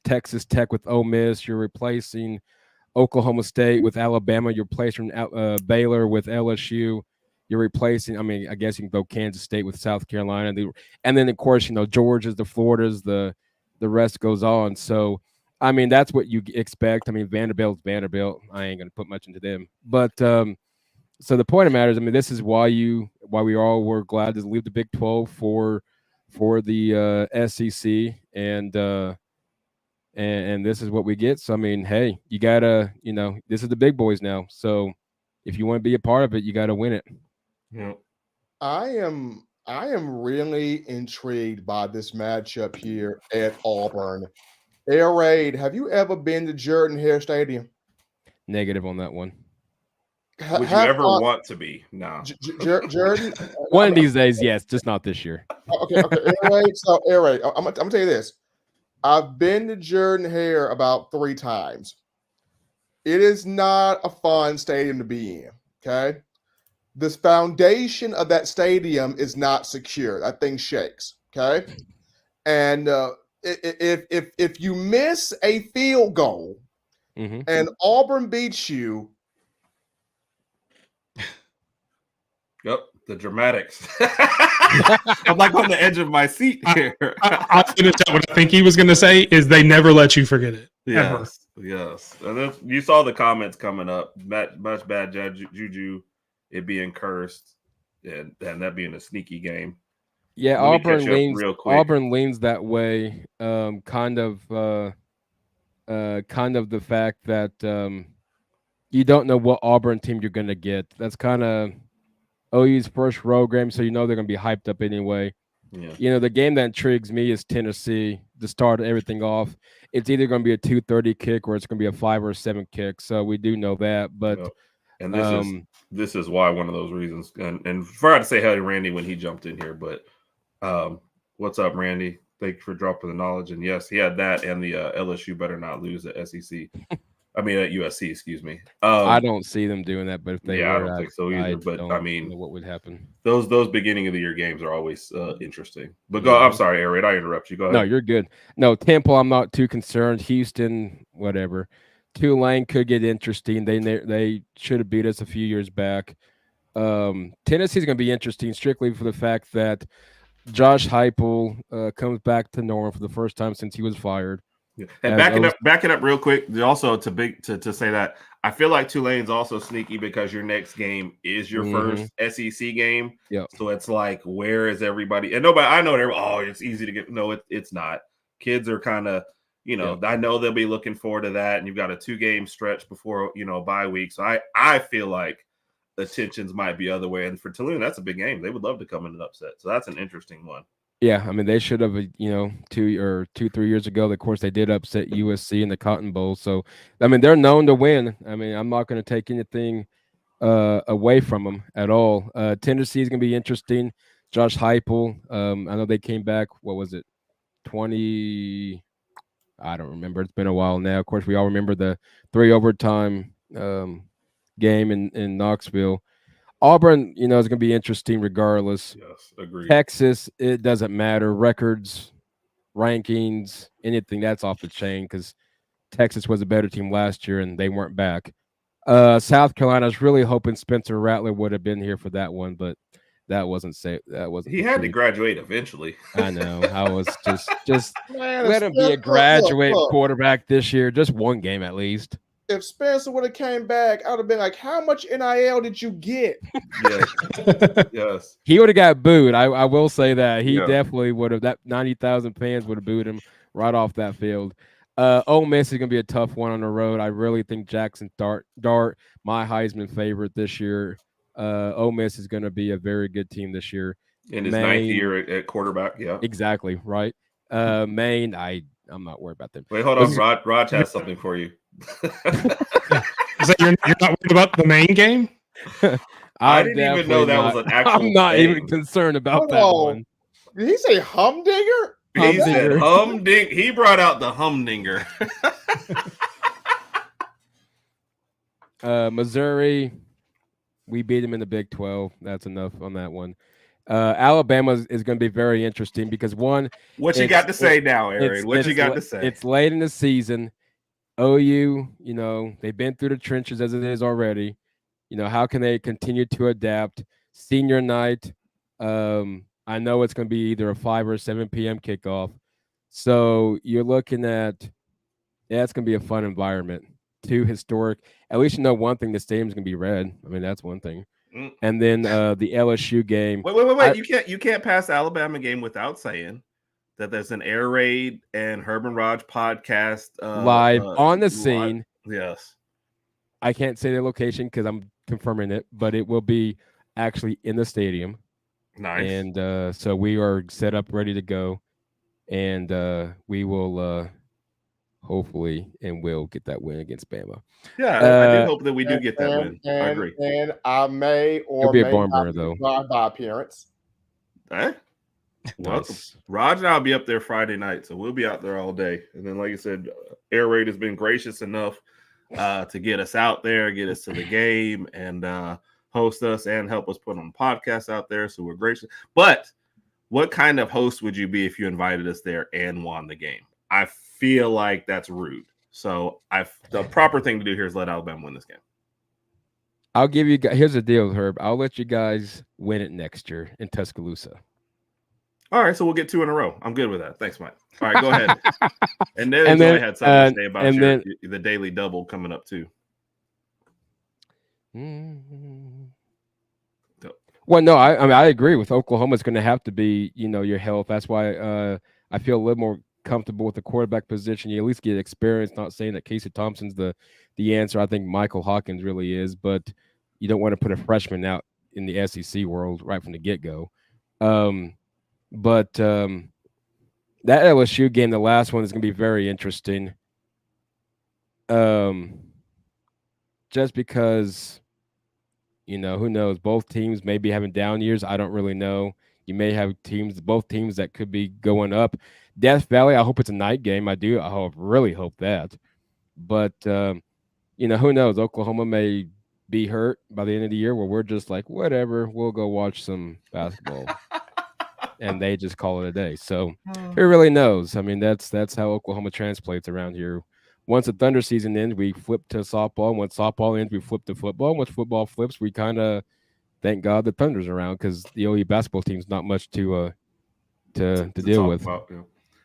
Texas Tech with Ole Miss. You're replacing Oklahoma State with Alabama. You're replacing Baylor with LSU. You're replacing. I mean, I guess you can go Kansas State with South Carolina, and then of course Georgia's, the Florida's, the rest goes on. So, I mean, that's what you expect. I mean, Vanderbilt's Vanderbilt. I ain't going to put much into them. But so the point of the matter is, I mean, this is why we all were glad to leave the Big 12 for the SEC, and this is what we get. So, I mean, hey, you got to, this is the big boys now. So if you want to be a part of it, you got to win it. Yeah. I am really intrigued by this matchup here at Auburn. Air Raid, have you ever been to Jordan-Hare Stadium? Negative on that one. Would you ever want to be? No. Jordan? One of these days, yes, just not this year. Okay. Air Raid, I'm gonna tell you this. I've been to Jordan-Hare about 3 times. It is not a fun stadium to be in, okay? This foundation of that stadium is not secure. That thing shakes, okay? And if you miss a field goal and Auburn beats you. Yep, the dramatics. I'm like on the edge of my seat here. I'll finish up what I think he was going to say is they never let you forget it. Yes. And then you saw the comments coming up. Much bad juju. It being cursed and that being a sneaky game. Yeah, Auburn leans that way. Kind of the fact that you don't know what Auburn team you're going to get. That's kind of OU's first road game, so they're going to be hyped up anyway. Yeah. The game that intrigues me is Tennessee to start everything off. It's either going to be a 2:30 kick or it's going to be a 5 or a 7 kick. So we do know that, but. Yep. And this is why one of those reasons. And forgot to say hi to Randy when he jumped in here. But what's up, Randy? Thank you for dropping the knowledge. And yes, he had that and the LSU better not lose at SEC. I mean at USC, excuse me. I don't see them doing that, but if they I don't think so either. But I mean, know what would happen? Those beginning of the year games are always interesting. But go. I'm sorry, Eric. I interrupt you. Go ahead. No, you're good. No, Temple, I'm not too concerned. Houston, whatever. Tulane could get interesting. They should have beat us a few years back. Tennessee's going to be interesting strictly for the fact that Josh Heupel comes back to normal for the first time since he was fired. Yeah. And backing up real quick, also to say that I feel like Tulane's also sneaky because your next game is your first SEC game. Yeah. So it's like, where is everybody? And nobody, I know it's easy to get. No, it's not. Kids are kind of I know they'll be looking forward to that. And you've got a 2-game stretch before, a bye week. So I feel like the tensions might be other way. And for Tulane, that's a big game. They would love to come in an upset. So that's an interesting one. Yeah, I mean, they should have, 3 years ago. Of course, they did upset USC in the Cotton Bowl. So, I mean, they're known to win. I mean, I'm not going to take anything away from them at all. Tennessee is going to be interesting. Josh Heupel. I know they came back. What was it? 20. I don't remember. It's been a while now. Of course, we all remember the 3 overtime game in Knoxville. Auburn, is going to be interesting regardless. Yes, agreed. Texas, it doesn't matter. Records, rankings, anything that's off the chain because Texas was a better team last year and they weren't back. South Carolina, I was really hoping Spencer Rattler would have been here for that one, but that wasn't safe. That wasn't. He had to graduate eventually. I know. I was just man, let him be a graduate quarterback this year. Just one game at least. If Spencer would have came back, I would have been like, how much NIL did you get? Yes. Yes. He would have got booed. I will say that. He definitely would have. That 90,000 fans would have booed him right off that field. Ole Miss is going to be a tough one on the road. I really think Jackson Dart, my Heisman favorite this year. Ole Miss is going to be a very good team this year. In his 9th year at quarterback, yeah. Exactly, right. Maine, I'm not worried about them. Wait, hold on. Rod has something for you. So you're not worried about the main game? I didn't even know that was an actual I'm not thing. even concerned about that one. Did he say humdinger? He said humding. He brought out the humdinger. Missouri, we beat them in the Big 12. That's enough on that one. Alabama is going to be very interesting because what you got to say now, Aaron? What you got to say? It's late in the season. OU, they've been through the trenches as it is already. How can they continue to adapt? Senior night, I know it's going to be either a 5 or 7 p.m. kickoff. So you're looking at, it's going to be a fun environment. 2 historic. At least one thing, the stadium's going to be red. I mean, that's one thing. And then the LSU game. Wait. You can't pass the Alabama game without saying that there's an Air Raid and Herb and Rodg podcast live on the scene. Yes. I can't say the location because I'm confirming it, but it will be actually in the stadium. Nice. And so we are set up, ready to go. And we will hopefully and will get that win against Bama. Yeah, I do hope that we do get that win. I agree. And I may or It'll be may a barn not burner, though. by appearance. Welcome. Nice. Rod and I'll be up there Friday night, so we'll be out there all day. And then, like I said, Air Raid has been gracious enough to get us out there, get us to the game, and host us and help us put on podcasts out there. So we're gracious. But what kind of host would you be if you invited us there and won the game? I feel like that's rude. So the proper thing to do here is let Alabama win this game. I'll give you guys. Here's the deal, Herb. I'll let you guys win it next year in Tuscaloosa. All right, so we'll get 2 in a row. I'm good with that. Thanks, Mike. All right, go ahead. And then I had something to say about the daily double coming up too. Well, no, I agree with Oklahoma. It's going to have to be, your health. That's why I feel a little more comfortable with the quarterback position. You at least get experience. Not saying that Casey Thompson's the answer. I think Michael Hawkins really is, but you don't want to put a freshman out in the SEC world right from the get-go. But that LSU game, the last one, is going to be very interesting. Just because, who knows? Both teams may be having down years. I don't really know. You may have both teams that could be going up. Death Valley, I hope it's a night game. I really hope that. But, who knows? Oklahoma may be hurt by the end of the year where we're just like, whatever, we'll go watch some basketball. And they just call it a day. So who really knows? I mean, that's how Oklahoma translates around here. Once the Thunder season ends, we flip to softball. And once softball ends, we flip to football. And once football flips, we kind of thank God the Thunder's around because the OU basketball team's not much to deal with. About,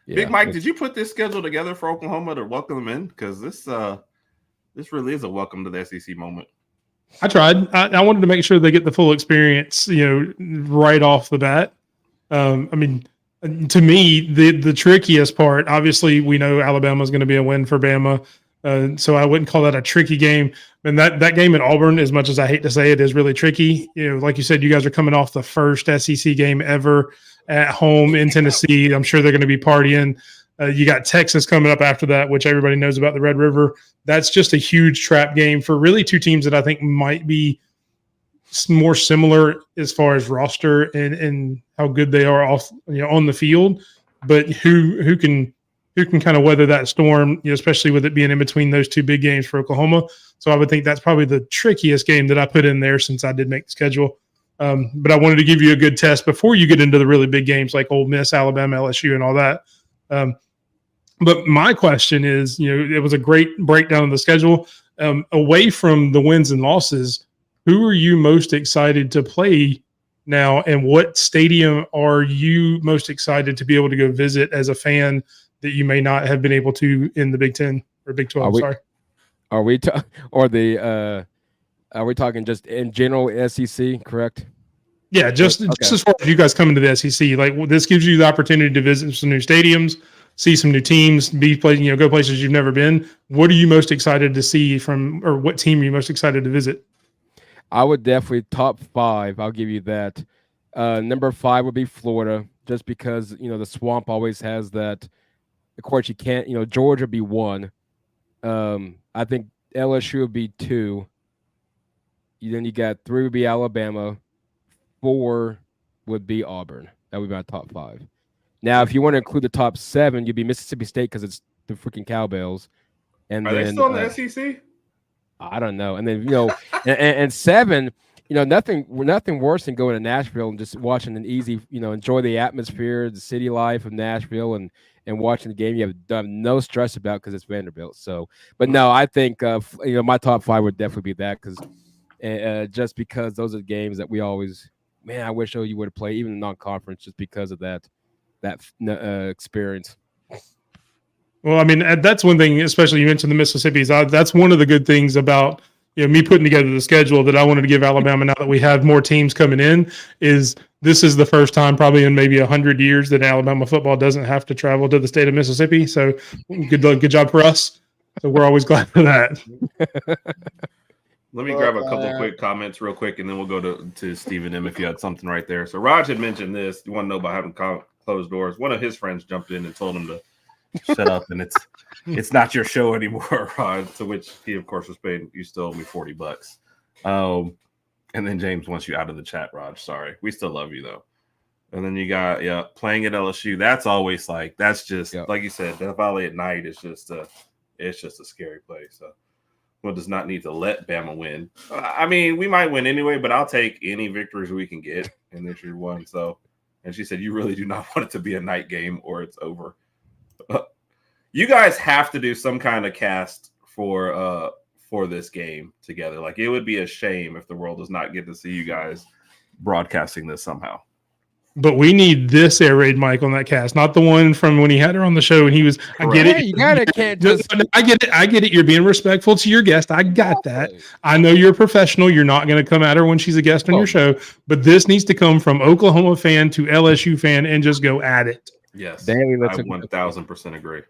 yeah. Big Mike, did you put this schedule together for Oklahoma to welcome them in? Because this really is a welcome to the SEC moment. I tried. I wanted to make sure they get the full experience, right off the bat. I mean, To me, the trickiest part, obviously, we know Alabama is going to be a win for Bama. So I wouldn't call that a tricky game. And that game at Auburn, as much as I hate to say it, is really tricky. Like you said, you guys are coming off the first SEC game ever at home in Tennessee. I'm sure they're going to be partying. You got Texas coming up after that, which everybody knows about the Red River. That's just a huge trap game for really two teams that I think might be more similar as far as roster and how good they are off on the field, but who can kind of weather that storm, especially with it being in between those two big games for Oklahoma. So I would think that's probably the trickiest game that I put in there since I did make the schedule. But I wanted to give you a good test before you get into the really big games like Ole Miss, Alabama, LSU, and all that. But my question is, it was a great breakdown of the schedule. Away from the wins and losses, who are you most excited to play now, and what stadium are you most excited to be able to go visit as a fan that you may not have been able to in the Big 10 or Big 12? Are we talking just in general SEC, correct? Yeah, just as far as you guys come into the SEC, like this gives you the opportunity to visit some new stadiums, see some new teams, go places you've never been. What are you most excited to see or what team are you most excited to visit? I would definitely top 5. I'll give you that. Number 5 would be Florida, just because the swamp always has that. Of course, you can't. Georgia would be 1. I think LSU would be 2. Then you got 3 would be Alabama. 4 would be Auburn. That would be my top 5. Now, if you want to include the top 7, you'd be Mississippi State because it's the freaking Cowbells. And are they still in the SEC? I don't know. And then and 7, nothing worse than going to Nashville and just watching an easy, enjoy the atmosphere, the city life of Nashville, and watching the game. You have done no stress about because it's Vanderbilt. So, but no, I think my top 5 would definitely be that just because those are the games that we always. Man, I wish OU would have played even non-conference just because of that experience. Well, I mean, that's one thing, especially you mentioned the Mississippi's. That's one of the good things about me putting together the schedule that I wanted to give Alabama now that we have more teams coming in. Is this is the first time probably in maybe 100 years that Alabama football doesn't have to travel to the state of Mississippi. So good job for us. So we're always glad for that. Let me grab a couple quick comments real quick, and then we'll go to Stephen M. if you had something right there. So Rodg had mentioned this. You want to know about having closed doors? One of his friends jumped in and told him to shut up, and it's not your show anymore, Rod. To which he, of course, was paying. You still owe me $40. And then James wants you out of the chat, Rod. Sorry, we still love you though. And then you got playing at LSU. That's always like you said, Death Valley at night is just a scary place. So one does not need to let Bama win. I mean, we might win anyway, but I'll take any victories we can get in this year 1. So, and she said, you really do not want it to be a night game or it's over. You guys have to do some kind of cast for this game together. Like, it would be a shame if the world does not get to see you guys broadcasting this somehow. But we need this air raid mic on that cast, not the one from when he had her on the show and he was. I get it. You can't just. I get it. I get it. You're being respectful to your guest. I got that. I know you're a professional. You're not going to come at her when she's a guest on your show. But this needs to come from Oklahoma fan to LSU fan and just go at it. Yes, I 1,000% agree.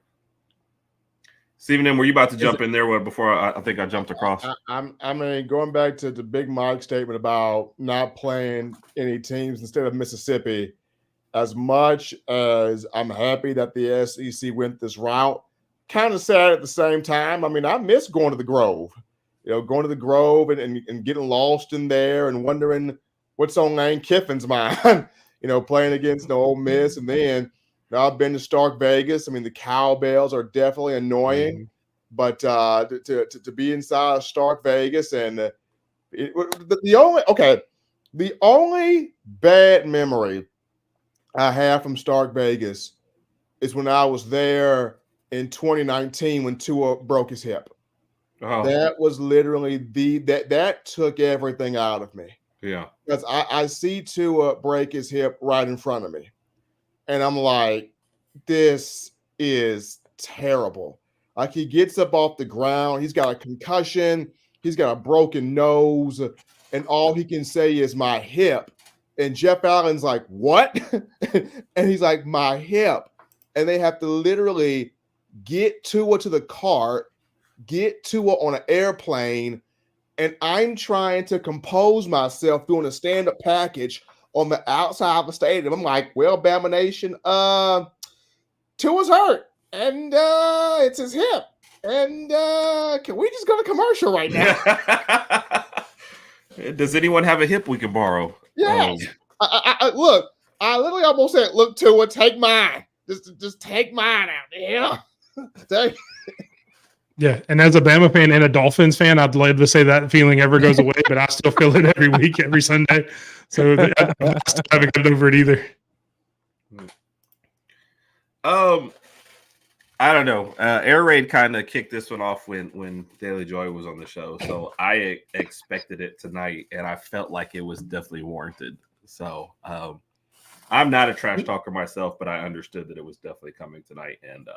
Stephen M., were you about to jump in there before I think I jumped across? I mean, going back to the Big Mike statement about not playing any teams instead of Mississippi, as much as I'm happy that the SEC went this route, kind of sad at the same time. I mean, I miss going to the Grove, going to the Grove and getting lost in there and wondering what's on Lane Kiffin's mind, playing against the Ole Miss. And then I've been to Stark Vegas. I mean, the cowbells are definitely annoying, but to be inside Stark Vegas and the only bad memory I have from Stark Vegas is when I was there in 2019 when Tua broke his hip. Oh. That was literally that took everything out of me. Yeah, because I see Tua break his hip right in front of me. And I'm like, this is terrible. Like, he gets up off the ground. He's got a concussion. He's got a broken nose. And all he can say is my hip. And Jeff Allen's like, what? And he's like, my hip. And they have to literally get Tua to the cart, get Tua on an airplane. And I'm trying to compose myself doing a stand-up package on the outside of the stadium. I'm like, well, Bama Nation, Tua's hurt. And it's his hip. And can we just go to commercial right now? Does anyone have a hip we can borrow? Yes. I look, I literally almost said, look, Tua, take mine. Just take mine out there. Yeah, and as a Bama fan and a Dolphins fan, I'd love to say that feeling ever goes away, but I still feel it every week, every Sunday. So I still haven't gotten over it either. I don't know. Air Raid kind of kicked this one off when Daily Joy was on the show, so I expected it tonight, and I felt like it was definitely warranted. So I'm not a trash talker myself, but I understood that it was definitely coming tonight, and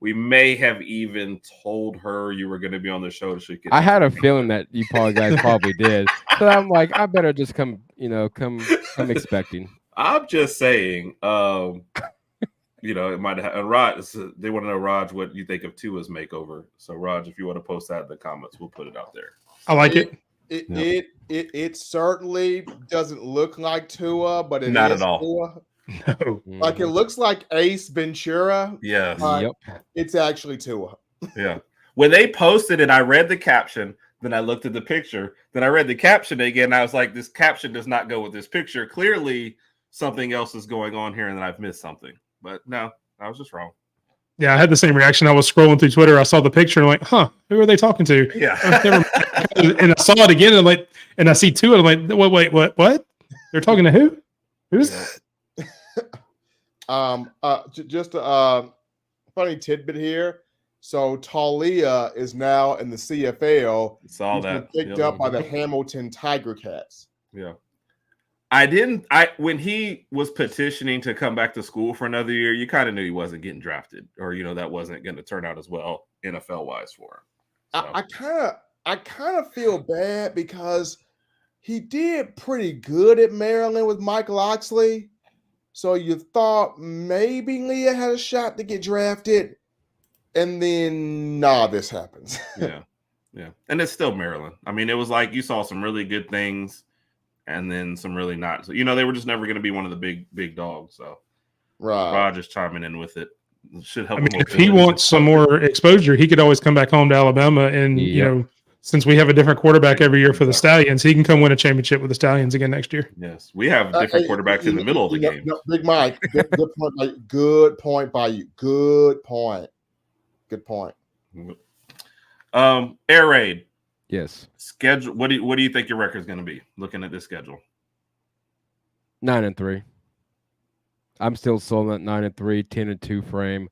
we may have even told her you were going to be on the show. So she could. I had a feeling that you guys probably did, so I'm like, I better just come expecting. I'm just saying. It might have. Rod, they want to know, Rodg, what you think of Tua's makeover. So, Rodg, if you want to post that in the comments, we'll put it out there. I like it. It certainly doesn't look like Tua, but it not is at all. Tua. No. Like it looks like Ace Ventura. Yes. Yep. It's actually Tua. Yeah. When they posted it, I read the caption. Then I looked at the picture. Then I read the caption again. And I was like, this caption does not go with this picture. Clearly, something else is going on here, and then I've missed something. But no, I was just wrong. Yeah, I had the same reaction. I was scrolling through Twitter. I saw the picture and I'm like, huh, who are they talking to? Yeah. And I saw it again and I see two and I'm like, wait, what? They're talking to who? Who's that? Just a funny tidbit here. So Talia is now in the CFL. Saw that picked up by the Hamilton Tiger Cats. Yeah. When he was petitioning to come back to school for another year, you kind of knew he wasn't getting drafted, or that wasn't going to turn out as well NFL wise for him. So. I kind of feel bad because he did pretty good at Maryland with Mike Loxley. So you thought maybe Leah had a shot to get drafted, and then this happens. Yeah. And it's still Maryland. I mean, it was like you saw some really good things and then some really not. So, they were just never going to be one of the big dogs. So Rodg is chiming in with it. Should help. I mean, if he wants some more exposure, he could always come back home to Alabama. And, since we have a different quarterback every year for the Stallions, he can come win a championship with the Stallions again next year. Yes. We have different quarterbacks in the middle of the game. Big Mike, good point by you. Good point. Air Raid. Yes. Schedule. What do you think your record is going to be looking at this schedule? 9-3. I'm still sold at 9-3, 10-2 frame.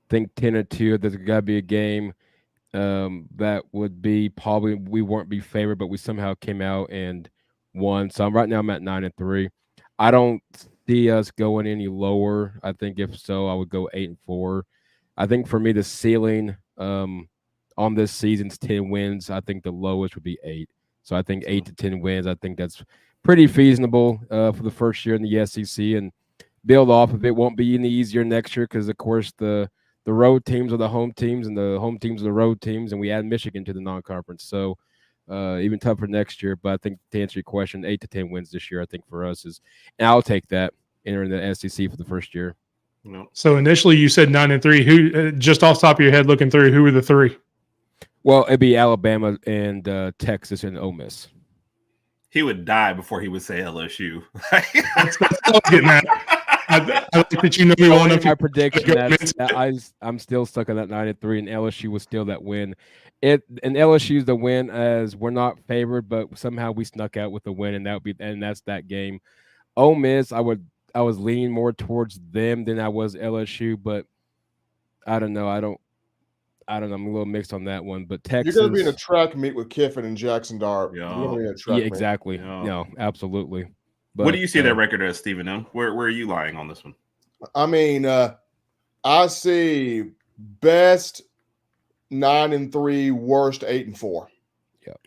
Think 10-2. There's got to be a game that would be probably we won't be favored, but we somehow came out and won. So right now I'm at 9-3. I don't see us going any lower. I think if so, I would go 8-4. I think for me the ceiling on this season's 10 wins. I think the lowest would be 8. So I think 8 to 10 wins. I think that's pretty feasible for the first year in the SEC, and build off of it. Won't be any easier next year because, of course, the road teams are the home teams and the home teams are the road teams, and we add Michigan to the non-conference. So even tougher next year. But I think to answer your question, 8 to 10 wins this year, I think for us is, and I'll take that entering the SEC for the first year. So initially you said 9-3. Who, just off the top of your head looking through, who were the three? Well, it'd be Alabama and Texas and Ole Miss. He would die before he would say LSU. That's what I was getting at. I like that you know me well enough. My prediction I'm still stuck on that 9-3, and LSU was still that win. And LSU's the win as we're not favored, but somehow we snuck out with the win, and that's that game. Ole Miss, I was leaning more towards them than I was LSU, but I don't know. I don't know. I'm a little mixed on that one, but Texas. You're going to be in a track meet with Kiffin and Jackson Dart. Yeah, exactly. Yeah, absolutely. But, what do you see that record as, Stephen M? Where are you lying on this one? I mean, I see best 9-3, worst 8-4.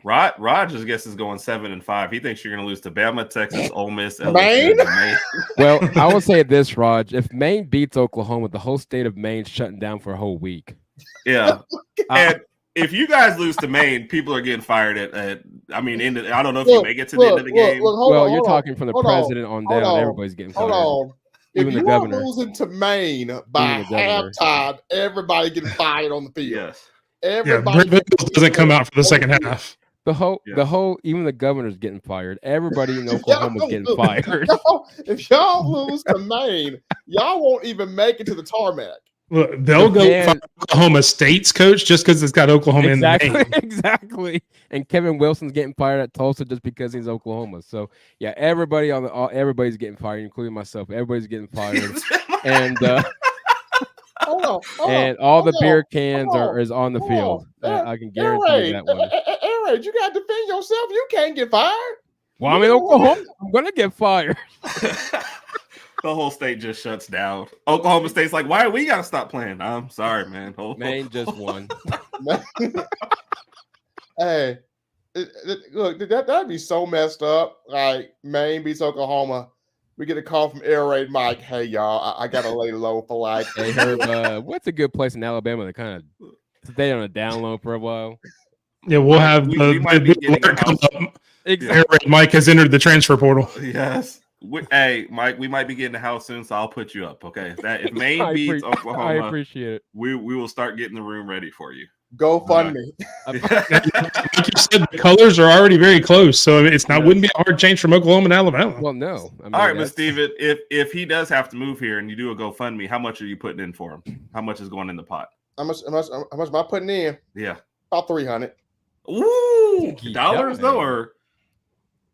Rodg just guess is going 7-5. He thinks you're going to lose to Bama, Texas, Ole Miss, LSU, Maine? and Maine. Well, I will say this, Rodg. If Maine beats Oklahoma, the whole state of Maine shutting down for a whole week. Yeah. And if you guys lose to Maine, people are getting fired at I don't know if you make it to the end of the game. You're talking from the president on down. Everybody's getting fired. Hold on. Even if the you are governor. losing to Maine by halftime, everybody getting fired on the field. Yes. Everybody doesn't come out for the second half. The whole, even the governor's getting fired. Everybody in Oklahoma's getting fired. If y'all lose to Maine, y'all won't even make it to the tarmac. Look, they'll go find Oklahoma State's coach just because it's got Oklahoma in the name. Exactly. And Kevin Wilson's getting fired at Tulsa just because he's Oklahoma. So yeah, everybody's getting fired, including myself. Everybody's getting fired, and all the beer cans is on the field. I can guarantee you that one. Aaron, you got to defend yourself. You can't get fired. Well, I'm in Oklahoma. I'm gonna get fired. The whole state just shuts down. Oklahoma State's like, why we gotta stop playing? I'm sorry, man. Maine just won. Hey, look, that'd be so messed up. Like Maine beats Oklahoma. We get a call from Air Raid Mike. Hey, y'all, I gotta lay low for like. Hey, Herb, what's a good place in Alabama to kind of stay on a down low for a while? Yeah, we'll have the alert come up. Exactly. Air Raid Mike has entered the transfer portal. Yes. Hey, Mike, we might be getting a house soon, so I'll put you up. Okay, if Maine beats Oklahoma, I appreciate it. We will start getting the room ready for you. Go fund me. Like you said, the colors are already very close, so wouldn't be a hard change from Oklahoma to Alabama. Well, no. All right, but Steven, if he does have to move here and you do a GoFundMe, how much are you putting in for him? How much is going in the pot? How much am I putting in? Yeah, about $300. Ooh, dollars though, or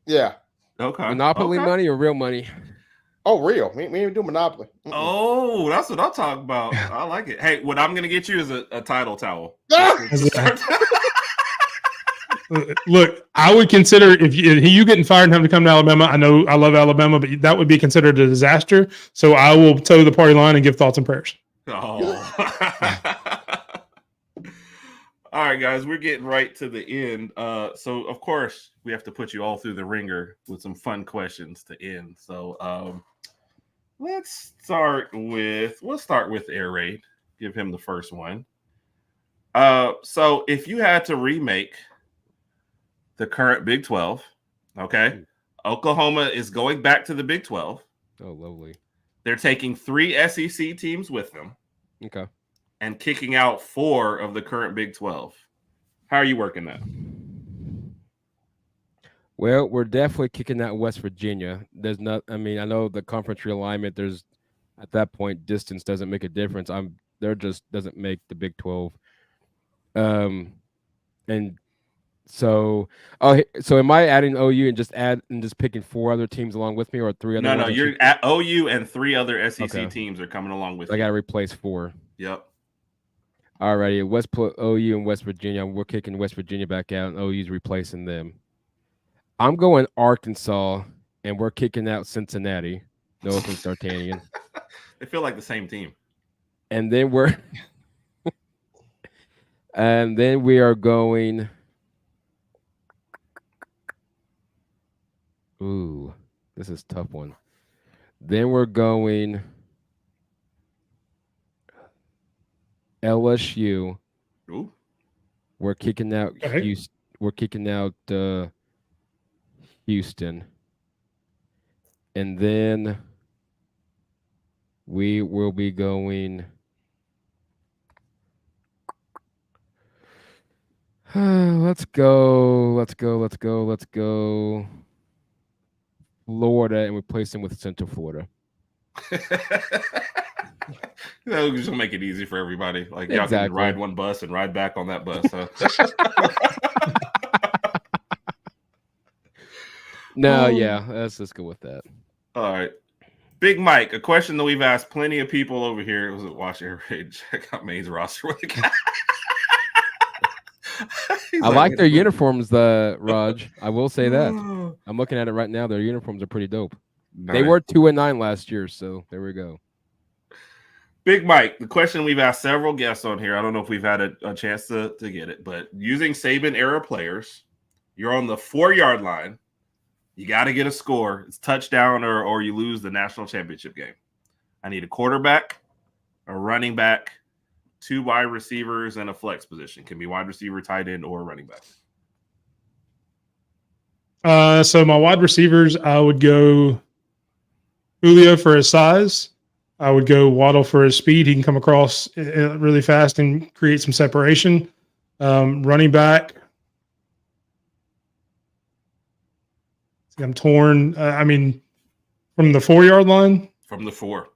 yeah. Okay. Monopoly money or real money? Oh, real. We ain't do Monopoly. Oh, that's what I'm talking about. I like it. Hey, what I'm going to get you is a title towel. Look, I would consider if you getting fired and having to come to Alabama. I know I love Alabama, but that would be considered a disaster. So I will toe the party line and give thoughts and prayers. Oh. All right, guys, we're getting right to the end. So, of course, we have to put you all through the ringer with some fun questions to end. So, we'll start with Air Raid. Give him the first one. So, if you had to remake the current Big 12, okay, Oklahoma is going back to the Big 12. Oh, lovely. They're taking 3 SEC teams with them. Okay. And kicking out 4 of the current Big 12. How are you working that? Well, we're definitely kicking out West Virginia. I know the conference realignment, at that point, distance doesn't make a difference. There just doesn't make the Big 12. And so am I adding OU and just picking 4 other teams along with me, or 3 other? No, you're at OU and 3 other SEC teams are coming along with you. I got to replace 4. Yep. Alrighty, OU and West Virginia. We're kicking West Virginia back out, and OU's replacing them. I'm going Arkansas, and we're kicking out Cincinnati. No offense, D'Artagnan. They feel like the same team. And then we are going. Ooh, this is a tough one. Then we're going LSU. Ooh. We're kicking out Houston. We're kicking out Houston. And then we will be going let's go Florida and replace them with Central Florida. That just make it easy for everybody. Like y'all can ride one bus and ride back on that bus. Huh? No, yeah, let's go with that. All right. Big Mike, a question that we've asked plenty of people over here. Was it watch Air Raid? Check out Maine's roster with the guy. I like their uniforms, Rodg. I will say that. I'm looking at it right now. Their uniforms are pretty dope. Nice. They were 2-9 last year, so there we go. Big Mike, the question we've asked several guests on here. I don't know if we've had a chance to get it, but using Saban era players, You're on the 4-yard line. You got to get a score. It's touchdown or you lose the national championship game. I need a quarterback, a running back, 2 wide receivers, and a flex position. Can be wide receiver, tight end, or running back. So my wide receivers, I would go Julio for his size. I would go Waddle for his speed. He can come across really fast and create some separation. Running back, I'm torn. From the 4-yard line. From the 4.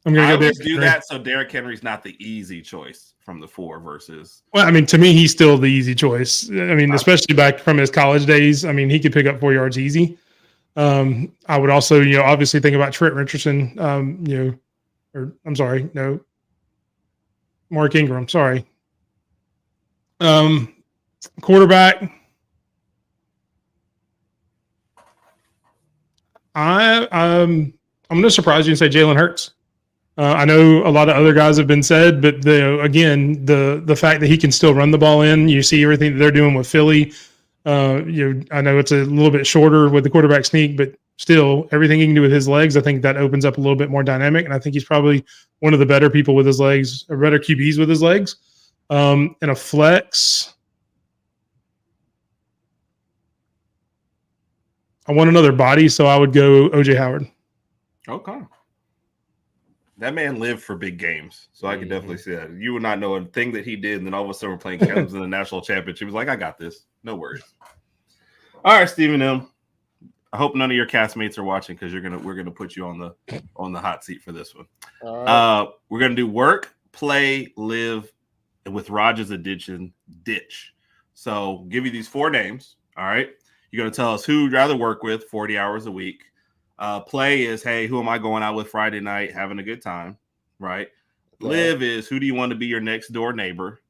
I'm going to go always do that so Derrick Henry's not the easy choice from the 4 versus. Well, to me, he's still the easy choice. Especially back from his college days. He could pick up 4 yards easy. I would also, obviously think about Trent Richardson. Mark Ingram. Sorry. Quarterback. I'm going to surprise you and say Jalen Hurts. I know a lot of other guys have been said, but the fact that he can still run the ball in, you see everything that they're doing with Philly. I know it's a little bit shorter with the quarterback sneak, but still everything he can do with his legs, I think that opens up a little bit more dynamic. And I think he's probably one of the better people with his legs, or better QBs with his legs. And a flex. I want another body, so I would go OJ Howard. Okay. That man lived for big games, so I can definitely see that. You would not know a thing that he did, and then all of a sudden we're playing Cavs in the national championship. He was like, I got this. No worries. All right, Stephen M. I hope none of your castmates are watching because we're gonna put you on the hot seat for this one. All right. We're gonna do work, play, live, and with Rodg's addition, ditch. So give you these 4 names. All right. You're gonna tell us who you'd rather work with 40 hours a week. Play is, hey, who am I going out with Friday night having a good time, right? Yeah. Live is, who do you want to be your next door neighbor?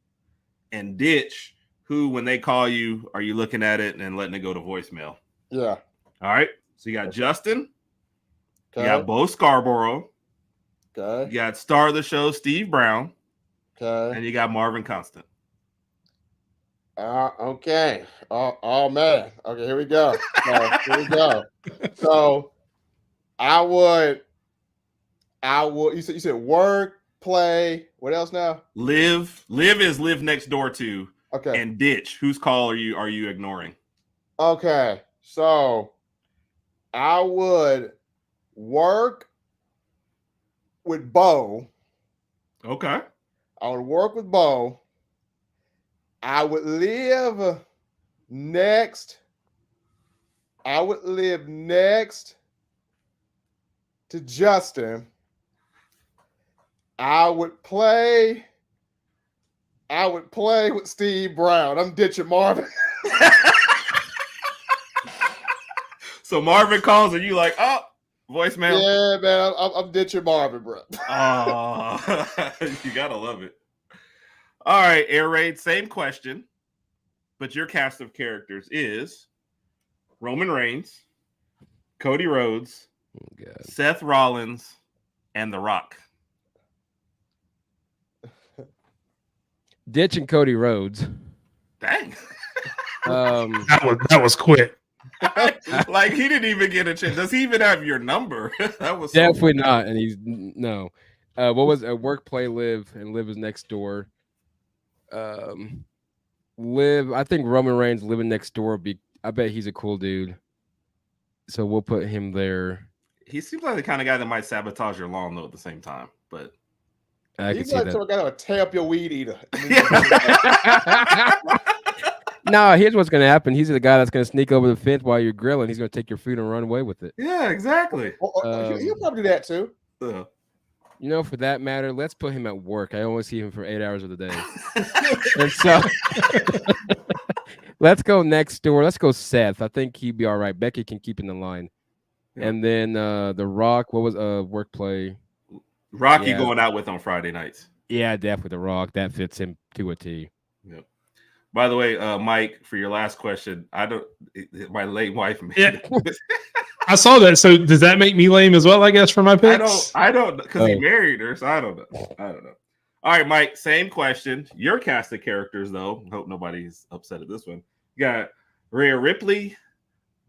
And ditch, who, when they call you, are you looking at it and letting it go to voicemail? Yeah. All right. So you got Justin. Okay. You got Bo Scarborough. Okay. You got star of the show, Steve Brown. Okay. And you got Marvin Constant. Okay. Oh man. Okay, here we go. So I would. You said work, play. What else now? Live is live next door to. Okay. And ditch. Whose call are you ignoring? Okay. So I would work with Bo. Okay. I would work with Bo. I would live next. To Justin. I would play with Steve Brown. I'm ditching Marvin. So Marvin calls and you like, oh, voicemail. Yeah, man, I'm ditching Marvin, bro. Oh, you gotta love it. All right, Air Raid, same question, but your cast of characters is Roman Reigns, Cody Rhodes, Seth Rollins, and The Rock. Ditching Cody Rhodes. Dang. That was quick. Like he didn't even get a chance. Does he even have your number? That was definitely not. And he's no. What was a work, play, live, and live is next door. Live. I think Roman Reigns living next door. I bet he's a cool dude. So we'll put him there. He seems like the kind of guy that might sabotage your lawn though at the same time. But I can see that. He's like to tear up your weed eater. No, here's what's going to happen. He's the guy that's going to sneak over the fence while you're grilling. He's going to take your food and run away with it. Yeah, exactly. He'll probably do that too. For that matter, let's put him at work. I only see him for 8 hours of the day. And so let's go next door. Let's go Seth. I think he'd be all right. Becky can keep in the line. Yeah. And then The Rock, what was work, play? Rocky going out with on Friday nights. Yeah, definitely The Rock. That fits him to a T. Yep. By the way, Mike, for your last question, my late wife made it. I saw that. So does that make me lame as well, I guess, for my picks? I don't, because he married her, so I don't know. All right, Mike, same question. Your cast of characters, though. Hope nobody's upset at this one. You got Rhea Ripley,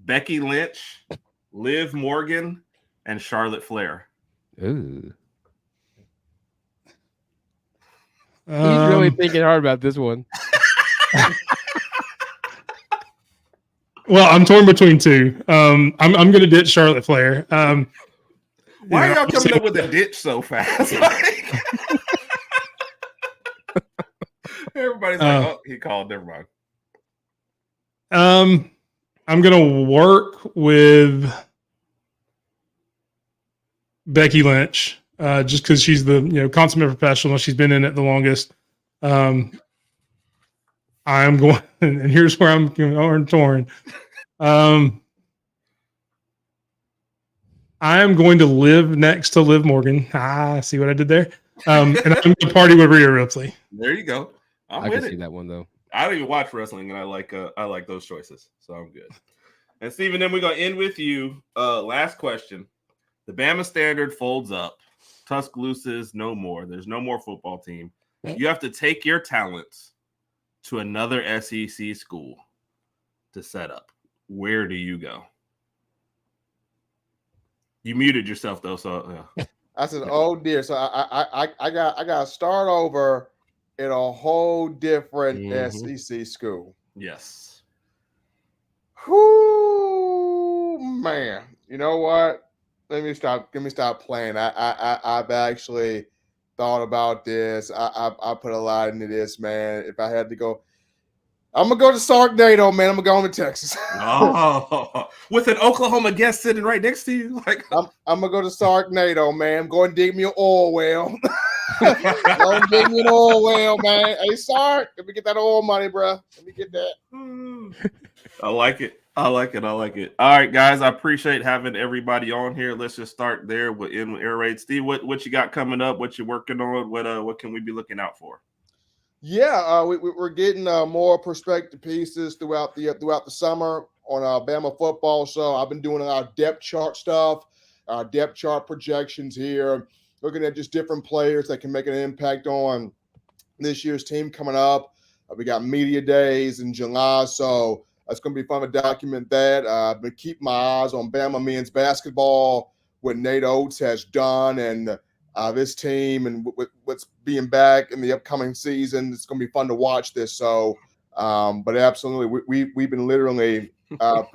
Becky Lynch, Liv Morgan, and Charlotte Flair. Ooh. He's really thinking hard about this one. Well, I'm torn between two. I'm going to ditch Charlotte Flair. Why are y'all coming up with a ditch so fast? Everybody's like, "Oh, he called." Never mind. I'm going to work with Becky Lynch, just because she's the consummate professional. She's been in it the longest. I'm going, and here's where I'm torn. I am going to live next to Liv Morgan. See what I did there? And I'm going to party with Rhea Ripley. There you go. I can see that one though. I don't even watch wrestling, and I like those choices, so I'm good. And Steven, then we're gonna end with you. Last question: the Bama Standard folds up. Tuscaloosa's no more. There's no more football team. You have to take your talents to another SEC school to set up. Where do you go? You muted yourself though, so yeah. I said, "Oh dear." So I got to start over in a whole different SEC school. Yes. Whoo, man. You know what? Let me stop playing. I've actually thought about this. I put a lot into this, man. If I had to go, I'm gonna go to Sarknado, man. I'm gonna go home to Texas. Oh, with an Oklahoma guest sitting right next to you, like I'm gonna go to Sarknado, man. I'm going to dig me an oil well. Go dig me an oil well, man. Hey, Sark, let me get that oil money, bro. Let me get that. I like it. I like it. All right, guys. I appreciate having everybody on here. Let's just start there with Air Raid. Steve, what you got coming up? What you working on? What can we be looking out for? Yeah, we're getting more perspective pieces throughout the summer on Bama football. So I've been doing a lot of depth chart stuff, depth chart projections here, looking at just different players that can make an impact on this year's team coming up. We got media days in July, so it's going to be fun to document that. I've been keeping my eyes on Bama men's basketball, what Nate Oates has done, and this team and what's being back in the upcoming season. It's going to be fun to watch this. So, but absolutely, we've been literally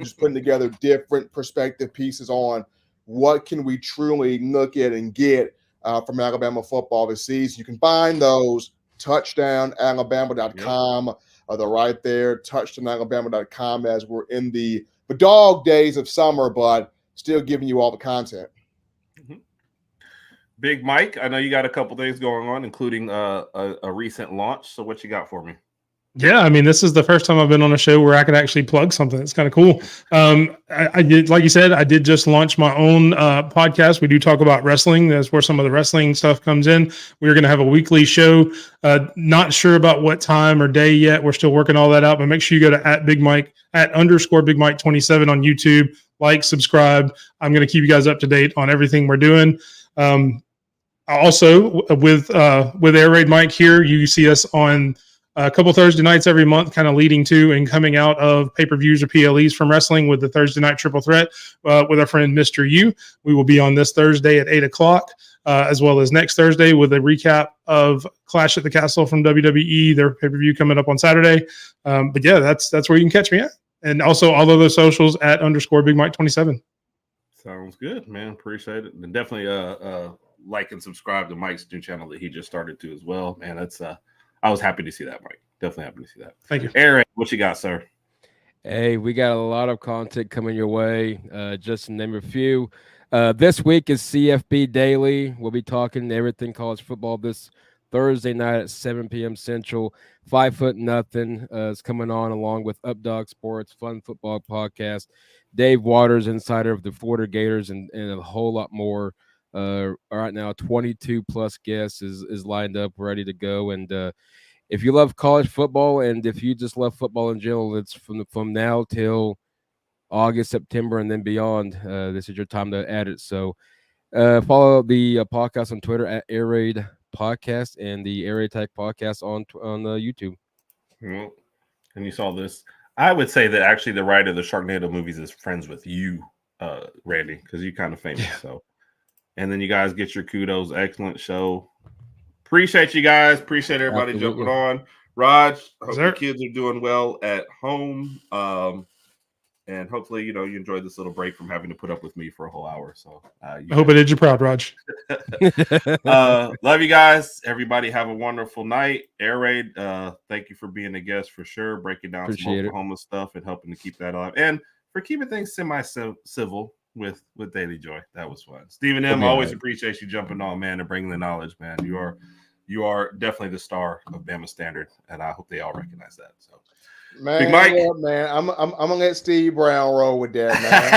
just putting together different perspective pieces on what can we truly look at and get from Alabama football this season. You can find those touchdownalabama.com. They're right there, touchdownalabama.com, as we're in the dog days of summer, but still giving you all the content. Big Mike, I know you got a couple things going on, including a recent launch. So what you got for me? Yeah, I mean, this is the first time I've been on a show where I could actually plug something. It's kind of cool. I did, like you said, I did just launch my own podcast. We do talk about wrestling. That's where some of the wrestling stuff comes in. We're going to have a weekly show. Not sure about what time or day yet. We're still working all that out, but make sure you go to @_Big Mike 27 on YouTube. Like, subscribe. I'm going to keep you guys up to date on everything we're doing. Also, with Air Raid Mike here, you see us on a couple Thursday nights every month, kind of leading to and coming out of pay-per-views or PLEs from wrestling with the Thursday Night Triple Threat with our friend Mr. U. We will be on this Thursday at 8 o'clock, as well as next Thursday with a recap of Clash at the Castle from WWE, their pay-per-view coming up on Saturday. But yeah, that's where you can catch me at. And also all of the socials @_Big Mike 27. Sounds good, man. Appreciate it. And definitely like and subscribe to Mike's new channel that he just started to as well. Man, that's I was happy to see that, Mike. Definitely happy to see that. Thank you. Eric, what you got, sir? Hey, we got a lot of content coming your way. Just to name a few. This week is CFB Daily. We'll be talking everything college football this Thursday night at 7 p.m. Central. 5 Foot Nothing is coming on along with Updog Sports, Fun Football Podcast, Dave Waters, insider of the Florida Gators, and a whole lot more. Right now, 22 plus guests is lined up, ready to go. And if you love college football, and if you just love football in general, it's from now till August, September, and then beyond. This is your time to add it. So follow the podcast on Twitter @Air Raid Podcast and the Air Raid Tech Podcast on YouTube. Well, and you saw this. I would say that actually the writer of the Sharknado movies is friends with you, Randy, because you're kind of famous. Yeah. So, and then you guys get your kudos. Excellent show. Appreciate you guys. Appreciate everybody Absolutely. jumping on. Raj, hope Sir. the kids are doing well at home. And hopefully, you enjoyed this little break from having to put up with me for a whole hour. So I hope I did you proud, Rodg. love you guys. Everybody have a wonderful night. Air Raid, thank you for being a guest for sure, breaking down Appreciate some it. Oklahoma stuff and helping to keep that alive. And for keeping things semi-civil with Daily Joy. That was fun. Stephen M, Yeah. always appreciate you jumping on, man, and bringing the knowledge, man. You are definitely the star of Bama Standard, and I hope they all recognize that. So Man, Big Mike. yeah, man, I'm gonna let Steve Brown roll with that, man.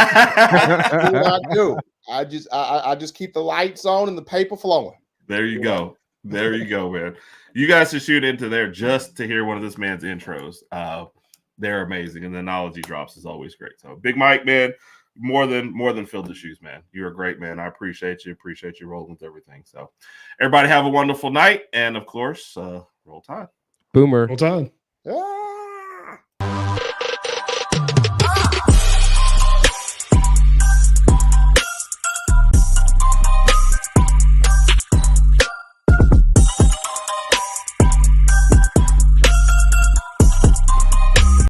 That's what I do. I just keep the lights on and the paper flowing. There you go. There you go, man. You guys should shoot into there just to hear one of this man's intros. They're amazing, and the knowledge he drops is always great. So, Big Mike, man, more than filled the shoes, man. You're a great man. I appreciate you. Appreciate you rolling with everything. So, everybody have a wonderful night, and of course, roll tide. Boomer. Well done. Yeah.